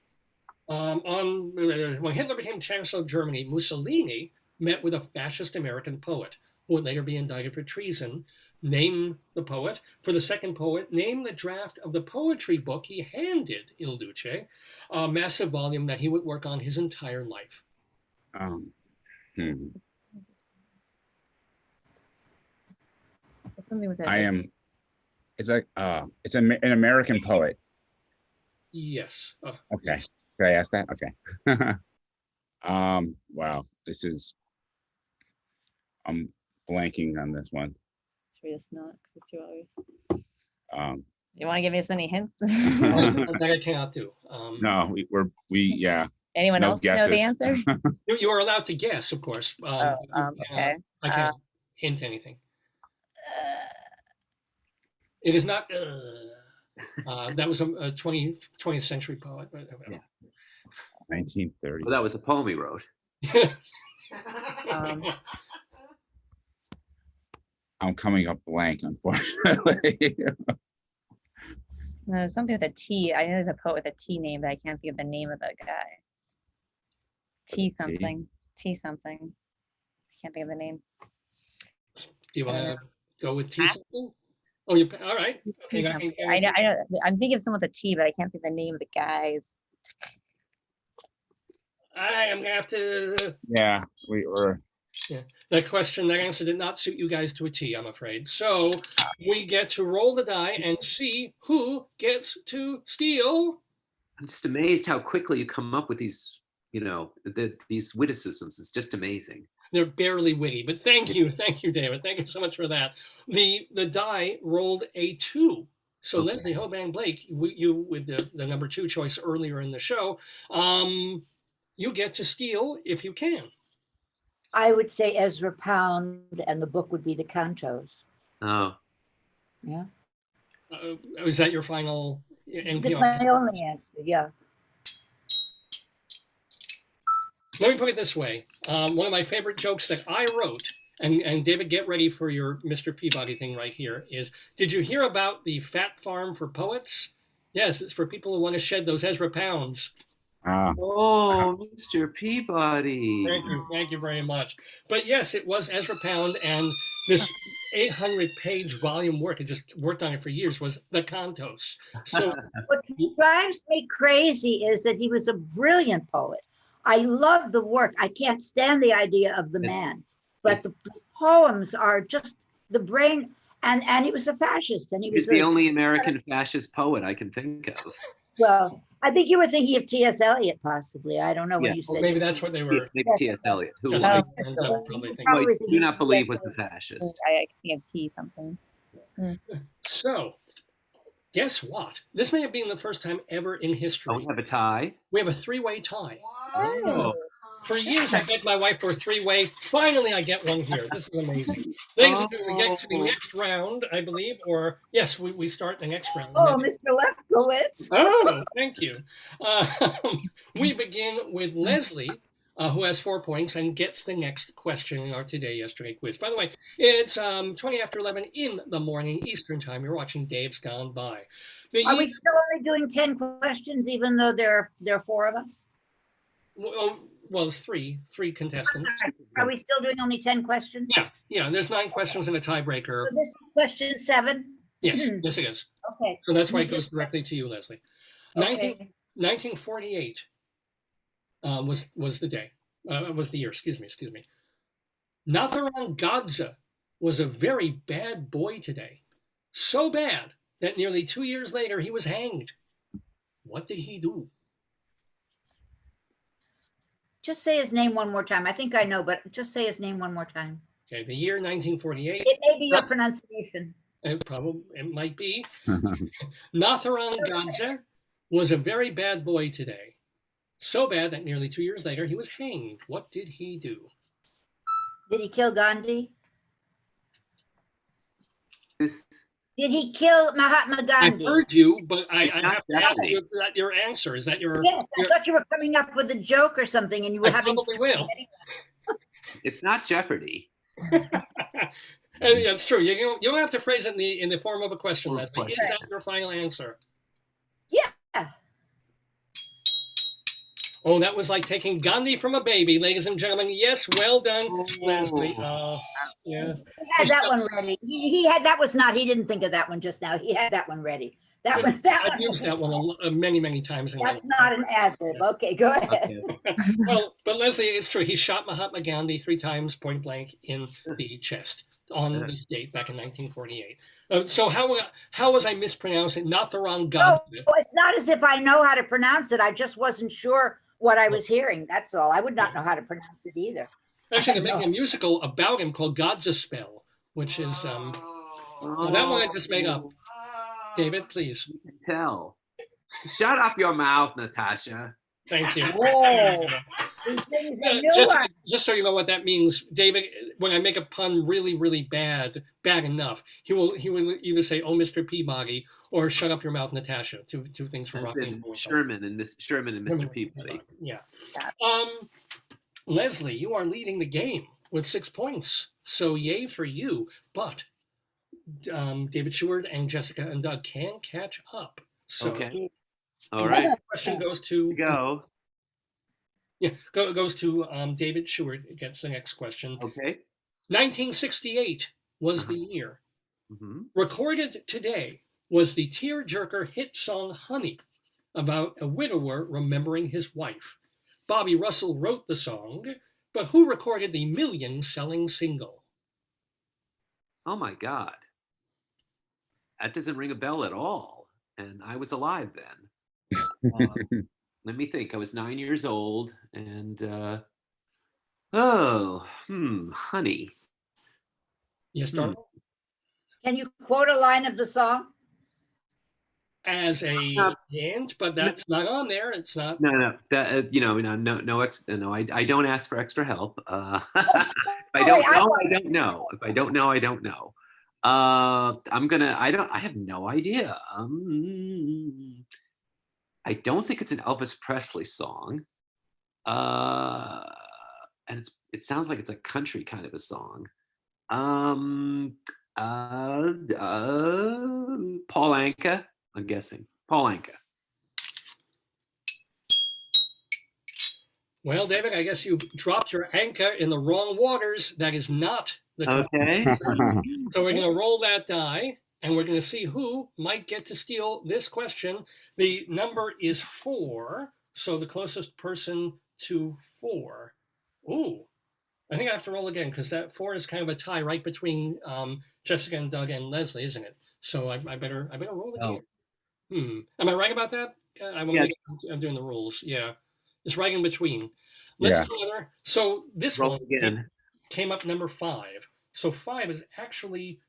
When Hitler became Chancellor of Germany, Mussolini met with a fascist American poet who would later be indicted for treason. Name the poet. For the second poet, name the draft of the poetry book he handed Il Duce, a massive volume that he would work on his entire life. It's something with that. It's like it's an American poet. Yes. Okay. Yes. Could I ask that? Okay. Wow. This is. I'm blanking on this one. Should we just not? 'Cause it's too obvious. You want to give us any hints? That I cannot do. No, yeah. Anyone No else know the answer? You are allowed to guess, of course. Okay. I can't hint anything. It is not. That was a 20th century poet. Yeah. 1930. Well, that was the poem he wrote. I'm coming up blank, unfortunately. No, there's something with a T. I know there's a poet with a T name, but I can't think of the name of the guy. T something. T something. I can't think of the name. Do you want to go with T something? Oh, you all right? Okay, I know. I'm thinking of someone with a T, but I can't think of the name of the guys. I am gonna have to. Yeah, we were. Yeah, that answer did not suit you guys to a T, I'm afraid. So we get to roll the die and see who gets to steal. I'm just amazed how quickly you come up with these, these witticisms. It's just amazing. They're barely witty, but thank you, David. Thank you so much for that. The die rolled a 2. So okay. Leslie Hoban Blake, you with the number 2 choice earlier in the show, you get to steal if you can. I would say Ezra Pound, and the book would be The Cantos. Oh. Yeah. Is that your final NPR? That's my only answer, yeah. Let me put it this way. One of my favorite jokes that I wrote, and David, get ready for your Mr. Peabody thing right here, is, did you hear about the fat farm for poets? Yes, it's for people who want to shed those Ezra pounds. Oh, Mr. Peabody. Thank you very much. But yes, it was Ezra Pound, and this 800-page volume work, I just worked on it for years, was the Cantos. So What drives me crazy is that he was a brilliant poet. I love the work. I can't stand the idea of the man, but the poems are just the brain. And he was a fascist, and he was He's the only American fascist poet I can think of. Well, I think you were thinking of T.S. Eliot, possibly. I don't know when you said. well, maybe that's what they were. Maybe T.S. Eliot, who Just I probably thinking. do not believe was a fascist. I think of T something. So, guess what? This may have been the first time ever in Oh, history. we have a tie. We have a three-way tie. Oh. For years, I begged my wife for a three-way. Finally, I get one here. This is amazing. Ladies and gentlemen, we get to the next round, I believe, or yes, we start the next round. Oh, Mr. Lefkowitz. Oh, thank you. We begin with Leslie, who has 4 points and gets the next question in our Today Yesterday quiz. By the way, it's 20 after 11 in the morning Eastern time. You're watching Dave's Gone By. Are we still only doing 10 questions, even though there are 4 of us? Well, it's three contestants. Are we still doing only 10 questions? Yeah. There's 9 questions and a tiebreaker. So this is question 7? Yes, yes, it is. Okay. So that's why it goes directly to you, Leslie. Okay. 1948 was the day. Was the year? Excuse me. Natharan Godse was a very bad boy today. So bad that nearly 2 years later he was hanged. What did he do? Just say his name one more time. I think I know, but just say his name one more time. Okay, the year 1948. It may be your pronunciation. It might be. Natharan Godse was a very bad boy today. So bad that nearly 2 years later he was hanged. What did he do? Did he kill Gandhi? Did he kill Mahatma Gandhi? I heard you, but I have to ask you, is that your answer? Is that your... Yes, I thought you were coming up with a joke or something and you were having... probably will. It's not Jeopardy. And yeah, it's true. You don't have to phrase it in the form of a question, Leslie. Is that your final answer? Yeah. Oh, that was like taking Gandhi from a baby, ladies and gentlemen. Yes, well done, Leslie. Yeah. He had that one ready. He didn't think of that one just now. He had that one ready. I've used that one many times. That's not an ad-lib. Okay, go ahead. Okay. Well, but Leslie, it's true. He shot Mahatma Gandhi 3 times point blank in the chest on this date back in 1948. So how was I mispronouncing Natharan Gandhi? No, it's not as if I know how to pronounce it. I just wasn't sure what I was hearing. That's all. I would not know how to pronounce it either. Actually, they're making a musical about him called God's a Spell, which is that one I just made up. David, please. Tell. Shut up your mouth, Natasha. Thank you. Whoa. Just so you know what that means, David, when I make a pun really bad enough, he will either say, "Oh, Mr. Peabody," or "Shut up your mouth, Natasha." Two things from Rocky. Sherman and Mr. Peabody. Yeah. Leslie, you are leading the game with 6 points, so yay for you. But David Sheward and Jessica and Doug can catch up. So, okay. All right. The question goes to goes to David Sheward. Gets the next question. Okay. 1968 was the year. Mm-hmm. Recorded today was the tearjerker hit song "Honey," about a widower remembering his wife. Bobby Russell wrote the song, but who recorded the million-selling single? Oh my God. That doesn't ring a bell at all. And I was alive then. Let me think. I was 9 years old and Honey. Yes, Darla? Can you quote a line of the song? As a hint, but that's not on there. It's not. No. That, I don't ask for extra help. If I don't know, I don't know. I have no idea. I don't think it's an Elvis Presley song. And it sounds like it's a country kind of a song. Paul Anka, I'm guessing. Paul Anka. Well, David, I guess you dropped your anchor in the wrong waters. That is not the correct. Okay. So we're going to roll that die, and we're going to see who might get to steal this question. The number is 4, so the closest person to 4. Ooh, I think I have to roll again because that 4 is kind of a tie right between Jessica and Doug and Leslie, isn't it? So I better roll again. Am I right about that? I'm doing the rules. Yeah, it's right in between. Let's do another. So this Roll one again. came up number 5. So 5 is actually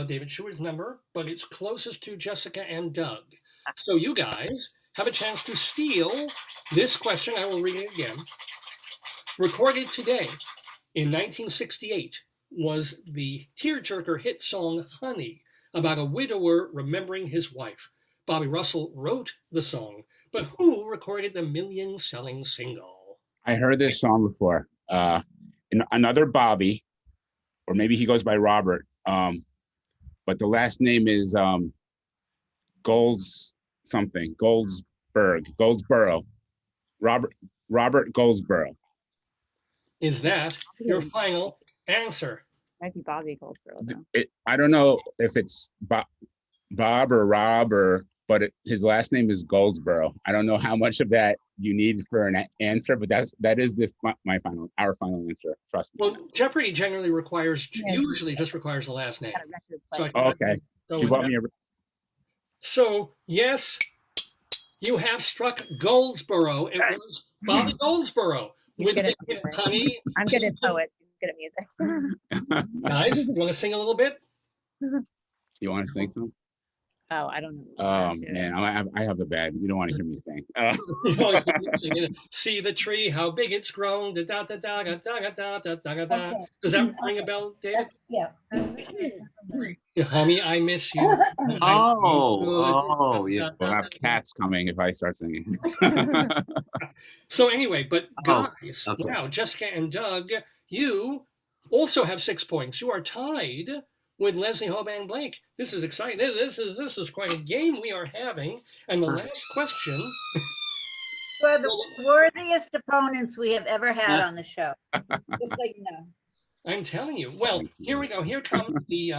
David Sheward's number, but it's closest to Jessica and Doug. So you guys have a chance to steal this question. I will read it again. Recorded today in 1968 was the tearjerker hit song Honey, about a widower remembering his wife. Bobby Russell wrote the song, but who recorded the million-selling single? I heard this song before. Another Bobby, or maybe he goes by Robert, but the last name is Goldsboro. Robert Goldsboro. Is that your final answer? Might be Bobby Goldsboro. I don't know if it's Bob or Rob, but his last name is Goldsboro. I don't know how much of that you need for an answer, but that is our final answer. Trust me. Well, Jeopardy generally usually just requires the last name. So okay. You bought me So yes, you have struck Goldsboro. It was Bobby Goldsboro with Honey. I'm good at poet. Good at music. Guys, you want to sing a little bit? You want to sing some? Oh, I don't know. Oh man, I have the bad. You don't want to hear me sing. See the tree, how big it's grown. Da, da, da, da, da, da, da, da, da, da. Does that ring a bell, David? Yeah. Honey, I miss you. Oh, yeah. We'll have cats coming if I start singing. So anyway, but guys, wow, Jessica and Doug, you also have 6 points. You are tied with Leslie Hoban Blake. This is exciting. This is quite a game we are having. And the last question. We're the worthiest opponents we have ever had on the show. Just so you know. I'm telling you. Well, here we go. Here comes the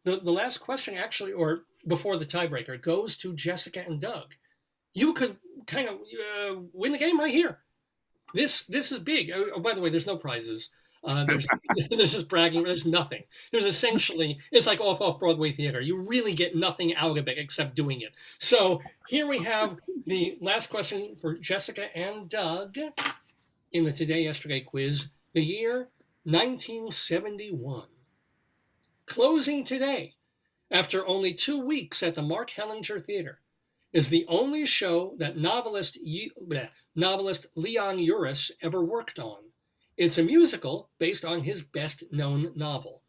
last question, actually, or before the tiebreaker, goes to Jessica and Doug. You could kind of win the game right here. This is big. Oh, by the way, there's no prizes. There's just bragging. There's nothing. There's essentially, it's like off-Broadway theater. You really get nothing out of it except doing it. So here we have the last question for Jessica and Doug in the Today Yesterday quiz. The year 1971. Closing today, after only 2 weeks at the Mark Hellinger Theater, is the only show that novelist Leon Uris ever worked on. It's a musical based on his best-known novel.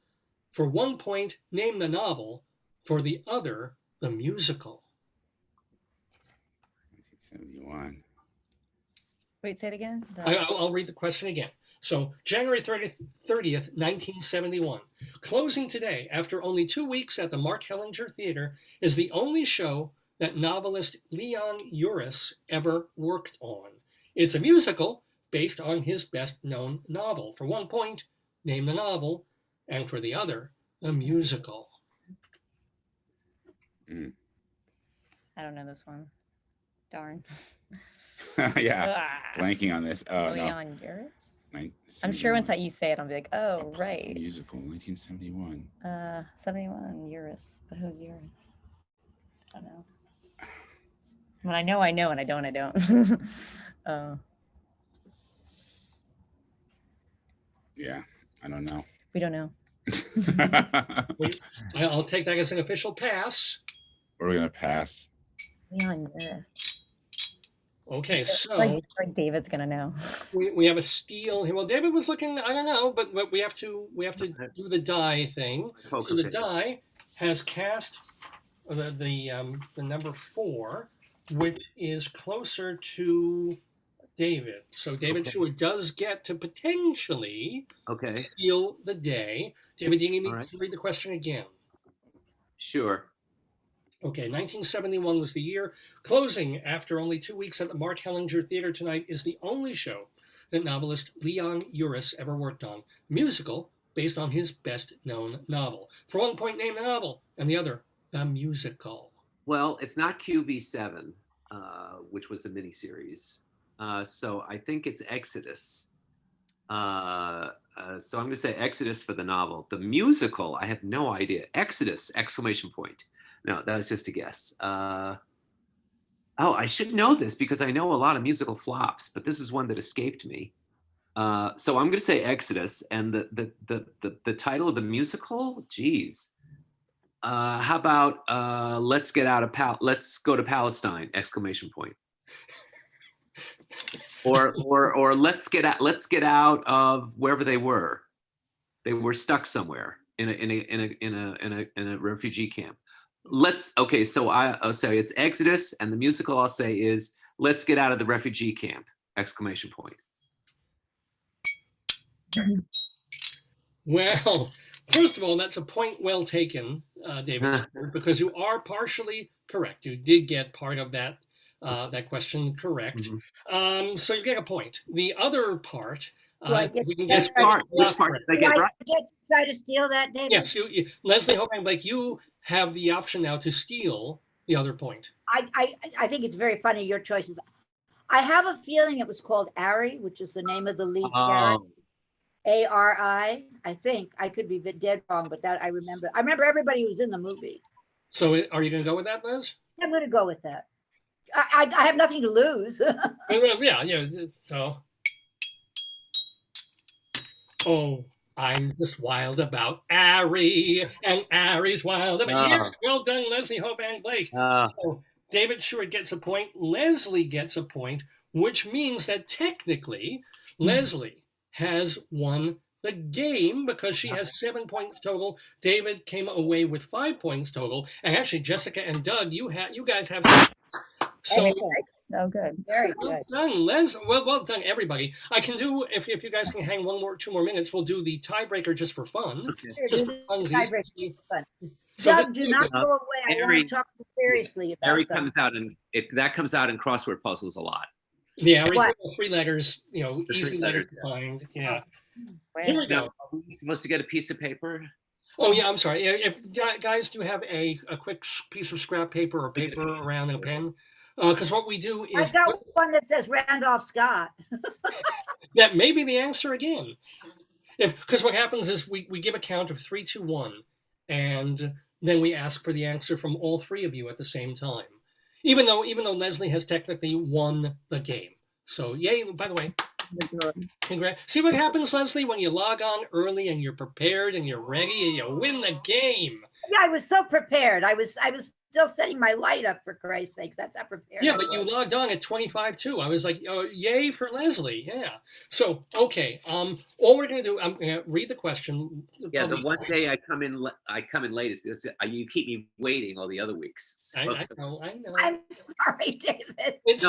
For 1 point, name the novel. For the other, the musical. 1971. Wait, say it again. I'll read the question again. So, January 30th, 1971. Closing today, after only 2 weeks at the Mark Hellinger Theater, is the only show that novelist Leon Uris ever worked on. It's a musical based on his best-known novel. For 1 point, name the novel, and for the other, the musical. I don't know this one. Darn. Yeah, blanking on this. Leon Uris? I'm sure once you say it, I'll be like, oh, right. Musical, 1971. 71, Uris. But who's Uris? I don't know. When I know, and I don't. Yeah, I don't know. We don't know. I'll take that as an official pass. We're going to pass. Leon Uris. Okay, so like David's gonna know. We have a steal here. Well, David was looking. I don't know, but we have to do the die thing. So the die has cast the number 4, which is closer to David. So David Sheward does get to potentially steal the day. David, do you need me to read the question again? Sure. Okay, 1971 was the year. Closing after only 2 weeks at the Mark Hellinger Theater tonight is the only show that novelist Leon Uris ever worked on. Musical based on his best-known novel. For 1 point, name the novel, and the other, the musical. Well, it's not QV7, which was a miniseries. So I think it's Exodus. So I'm going to say Exodus for the novel. The musical, I have no idea. Exodus! Exclamation point. No, that was just a guess. Oh, I should know this because I know a lot of musical flops, but this is one that escaped me. So I'm going to say Exodus, and the title of the musical. Geez, how about let's go to Palestine! Exclamation point. Or let's get out of wherever they were. They were stuck somewhere in a refugee camp. Okay, so I'll say it's Exodus, and the musical I'll say is let's get out of the refugee camp! Exclamation point. Well, first of all, that's a point well taken, David, because you are partially correct. You did get part of that question correct. Mhm. So you get a point. The other part, we can Which part did they get right? Get to try to steal that, David? Yes, Leslie Hoban, like you have the option now to steal the other point. I think it's very funny, your choices. I have a feeling it was called Ari, which is the name of the lead character. Ari, I think. I could be dead wrong, but that I remember. I remember everybody who was in the movie. So are you going to go with that, Liz? I'm going to go with that. I have nothing to lose. Yeah. So, oh, I'm just wild about Ari, and Ari's wild about. Yes, well done, Leslie Hoban Blake. So David Sheward gets a point. Leslie gets a point, which means that technically Leslie has won the game because she has 7 points total. David came away with 5 points total, and actually Jessica and Doug, you guys have. So oh, good, very well good. done, Les. Well done, everybody. I can do if you guys can hang 2 more minutes. We'll do the tiebreaker just for fun. Just for funsies. So Doug, do not go away. I want to talk seriously about Harry something. comes out and that comes out in crossword puzzles a lot. Yeah, 3 letters. Easy letters to find. Yeah. Here we go. Are we supposed to get a piece of paper? Oh yeah, I'm sorry. If guys do have a quick piece of scrap paper or paper around and a pen, because what we do is I've got one that says Randolph Scott. that may be the answer again. Because what happens is we give a count of 3, 2, 1, and then we ask for the answer from all 3 of you at the same time. Even though Leslie has technically won the game. So yay! By the way, congrats. See what happens, Leslie, when you log on early and you're prepared and you're ready and you win the game. Yeah, I was so prepared. I was still setting my light up, for Christ's sakes. That's how prepared. Yeah, but you logged on at 25 too. I was like, oh, yay for Leslie. Yeah. So okay. All we're gonna do, I'm gonna read the question. Yeah, the one day I come in late is because you keep me waiting all the other weeks. So. I know. I'm sorry, David. It's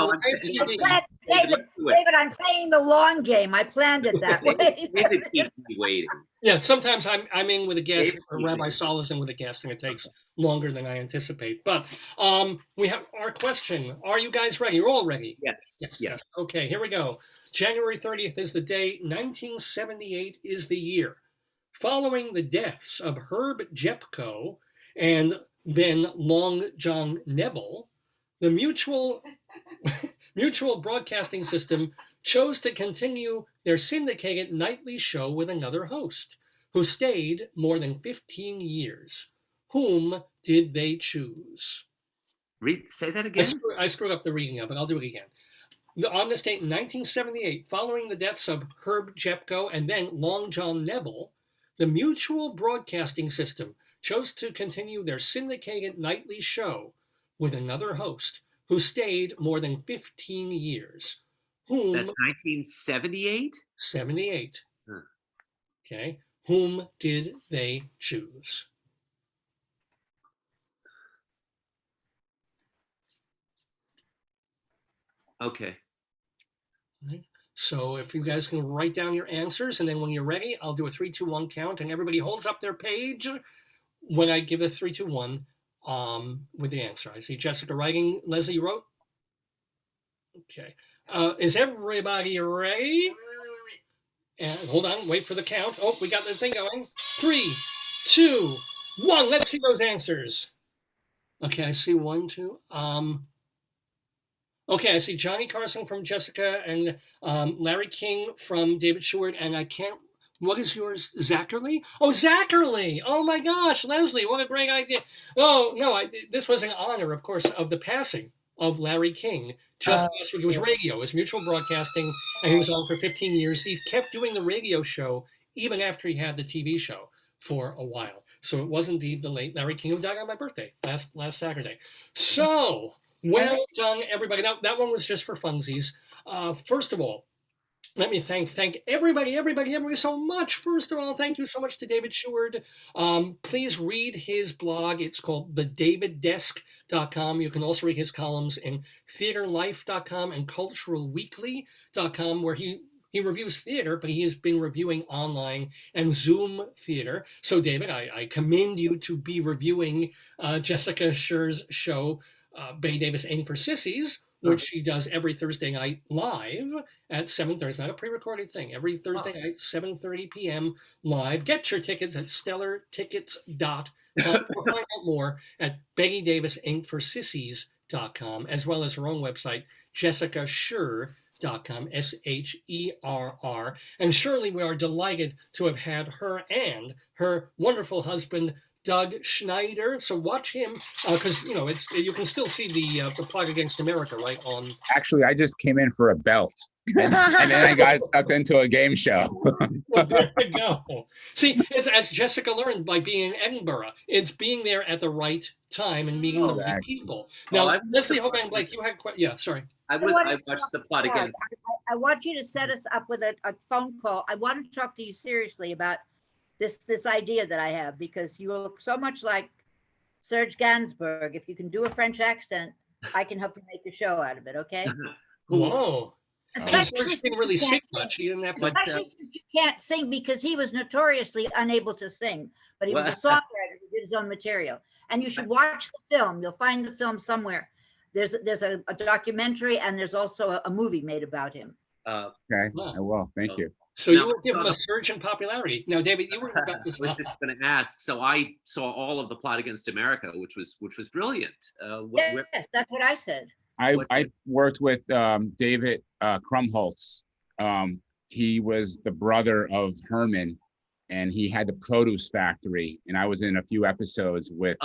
David, I'm playing the long game. I planned it that way. David keeps me waiting. Yeah, sometimes I'm in with a guest, or Rabbi Sol is in with a guest, and it takes longer than I anticipate. But we have our question. Are you guys ready? You're all ready? Yes. Okay, here we go. January 30th is the day. 1978 is the year. Following the deaths of Herb Jepko and then Long John Neville, the Mutual Broadcasting System chose to continue their syndicated nightly show with another host, who stayed more than 15 years. Whom did they choose? Say that again? I screwed up the reading of it. I'll do it again. On this date in 1978, following the deaths of Herb Jepko and then Long John Neville, the Mutual Broadcasting System chose to continue their syndicated nightly show with another host, who stayed more than 15 years. Whom? That's 1978? 78. Okay. Whom did they choose? Okay. Right. So if you guys can write down your answers, and then when you're ready, I'll do a 3, 2, 1 count, and everybody holds up their page when I give a 3, 2, 1 with the answer. I see Jessica writing. Leslie, you wrote? Okay. Is everybody ready? And hold on, wait for the count. Oh, we got the thing going. 3, 2, 1. Let's see those answers. Okay, I see 1, 2. Okay, I see Johnny Carson from Jessica and Larry King from David Sheward, and I can't. What is yours? Zachary? Oh, Zachary! Oh my gosh, Leslie, what a great idea! Oh no, this was in honor, of course, of the passing of Larry King. Just last week, it was radio, it was mutual broadcasting, and he was on for 15 years. He kept doing the radio show even after he had the TV show for a while. So it was indeed the late Larry King, who died on my birthday last Saturday. So. Well done, everybody. Now, that one was just for funsies. First of all, let me thank everybody so much. First of all, thank you so much to David Sheward. Please read his blog. It's called thedaviddesk.com. You can also read his columns in theaterlife.com and culturalweekly.com, where he reviews theater, but he has been reviewing online and Zoom theater. So, David, I commend you to be reviewing Jessica Sherr's show, Bette Davis Inc. for Sissies, which she does every Thursday night live at 7:30. It's not a pre-recorded thing. Every Thursday night, 7:30 p.m. live. Get your tickets at stellartickets.com or find out more at Bette Davis Inc. for Sissies.com, as well as her own website, JESSICASHERR.com, SHERR. And surely we are delighted to have had her and her wonderful husband, Doug Schneider. So watch him, because you can still see the plot against America right on. Actually, I just came in for a belt, and then I got sucked into a game show. Well, there we go. See, as Jessica learned by being in Edinburgh, it's being there at the right time and meeting the right people. Now, Leslie Hoban Blake, you had sorry. I watched the plot again. I want you to set us up with a phone call. I want to talk to you seriously about this idea that I have, because you look so much like Serge Gainsbourg. If you can do a French accent, I can help you make a show out of it, okay? Whoa. Especially since didn't really sing much. He didn't have to, especially since you can't sing, because he was notoriously unable to sing, but he was a songwriter who did his own material. And you should watch the film. You'll find the film somewhere. There's a documentary, and there's also a movie made about him. Okay, I will. Thank you. So you will give him a surge in popularity. Now, David, you were about to. I was just going to ask. So I saw all of the plot against America, which was brilliant. Yes, that's what I said. I worked with David Krumholtz. He was the brother of Herman, and he had the produce factory. And I was in a few episodes with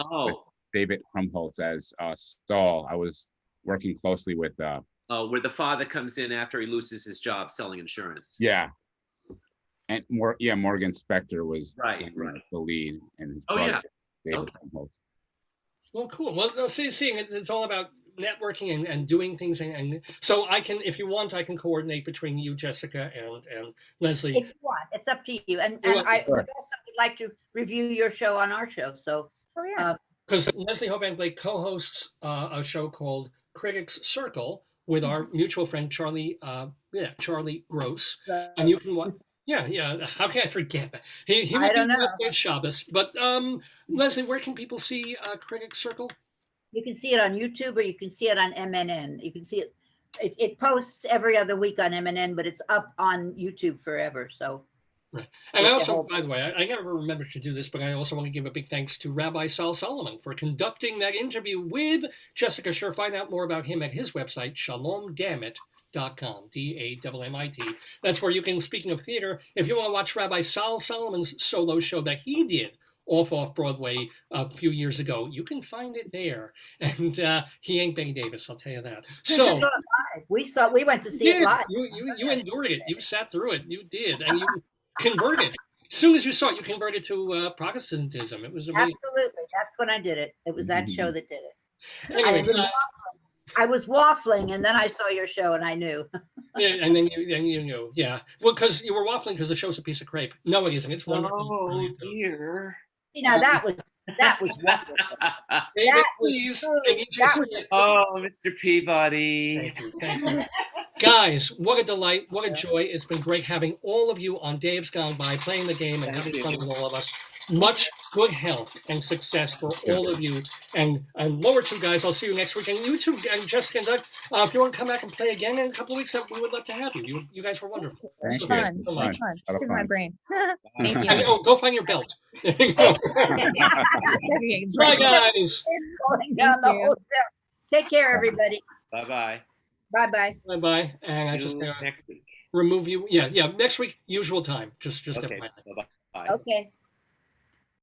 David Krumholtz as Stahl. I was working closely with. Where the father comes in after he loses his job selling insurance. Yeah. And Morgan Spector was the lead, and his brother, David Krumholtz. Well, cool. Well, seeing it's all about networking and doing things, and so I can, if you want, I can coordinate between you, Jessica, and Leslie. If you want, it's up to you. And I would also like to review your show on our show. So, because Leslie Hoban Blake co-hosts a show called Critics Circle with our mutual friend Charlie Gross, and you can watch. Yeah. How can I forget that? He would be with Shabbos. But Leslie, where can people see Critics Circle? You can see it on YouTube, or you can see it on MNN. You can see it. It posts every other week on MNN, but it's up on YouTube forever. So. Right. And I also, by the way, I never remember to do this, but I also want to give a big thanks to Rabbi Sol Solomon for conducting that interview with Jessica Sherr. Find out more about him at his website, shalomdammit.com, DAMMIT. That's where you can, speaking of theater, if you want to watch Rabbi Sol Solomon's solo show that he did off Broadway a few years ago, you can find it there. And he ain't Bette Davis, I'll tell you that. So we went to see it live. You endured it. You sat through it. You did, and you converted. As soon as you saw it, you converted to Protestantism. It was amazing. Absolutely. That's when I did it. It was that show that did it. Anyway, I was waffling, and then I saw your show, and I knew. And then you knew. Yeah. Well, because you were waffling because the show's a piece of crepe. No, it isn't. It's wonderful. Oh, dear. You know, that was wonderful. David, please. Mr. Peabody. Thank you. Guys, what a delight. What a joy. It's been great having all of you on Dave's Gone By, playing the game and having fun with all of us. much good health and success for all of you. And lower two guys, I'll see you next week. And you two, and Jessica and Doug, if you want to come back and play again in a couple of weeks, we would love to have you. You guys were wonderful. Thank So you. thank Fun. you so It much. was fun. Lot of Good for my fun. brain. Thank And, you. oh, go find your belt. There you go. Okay, Bye, guys. Going down the Thank you. whole show. Take care, everybody. Bye-bye. Bye-bye. Bye-bye. And I just Next week. remove you. Yeah, next week, usual time. Just Okay. FYI. Bye-bye. Okay.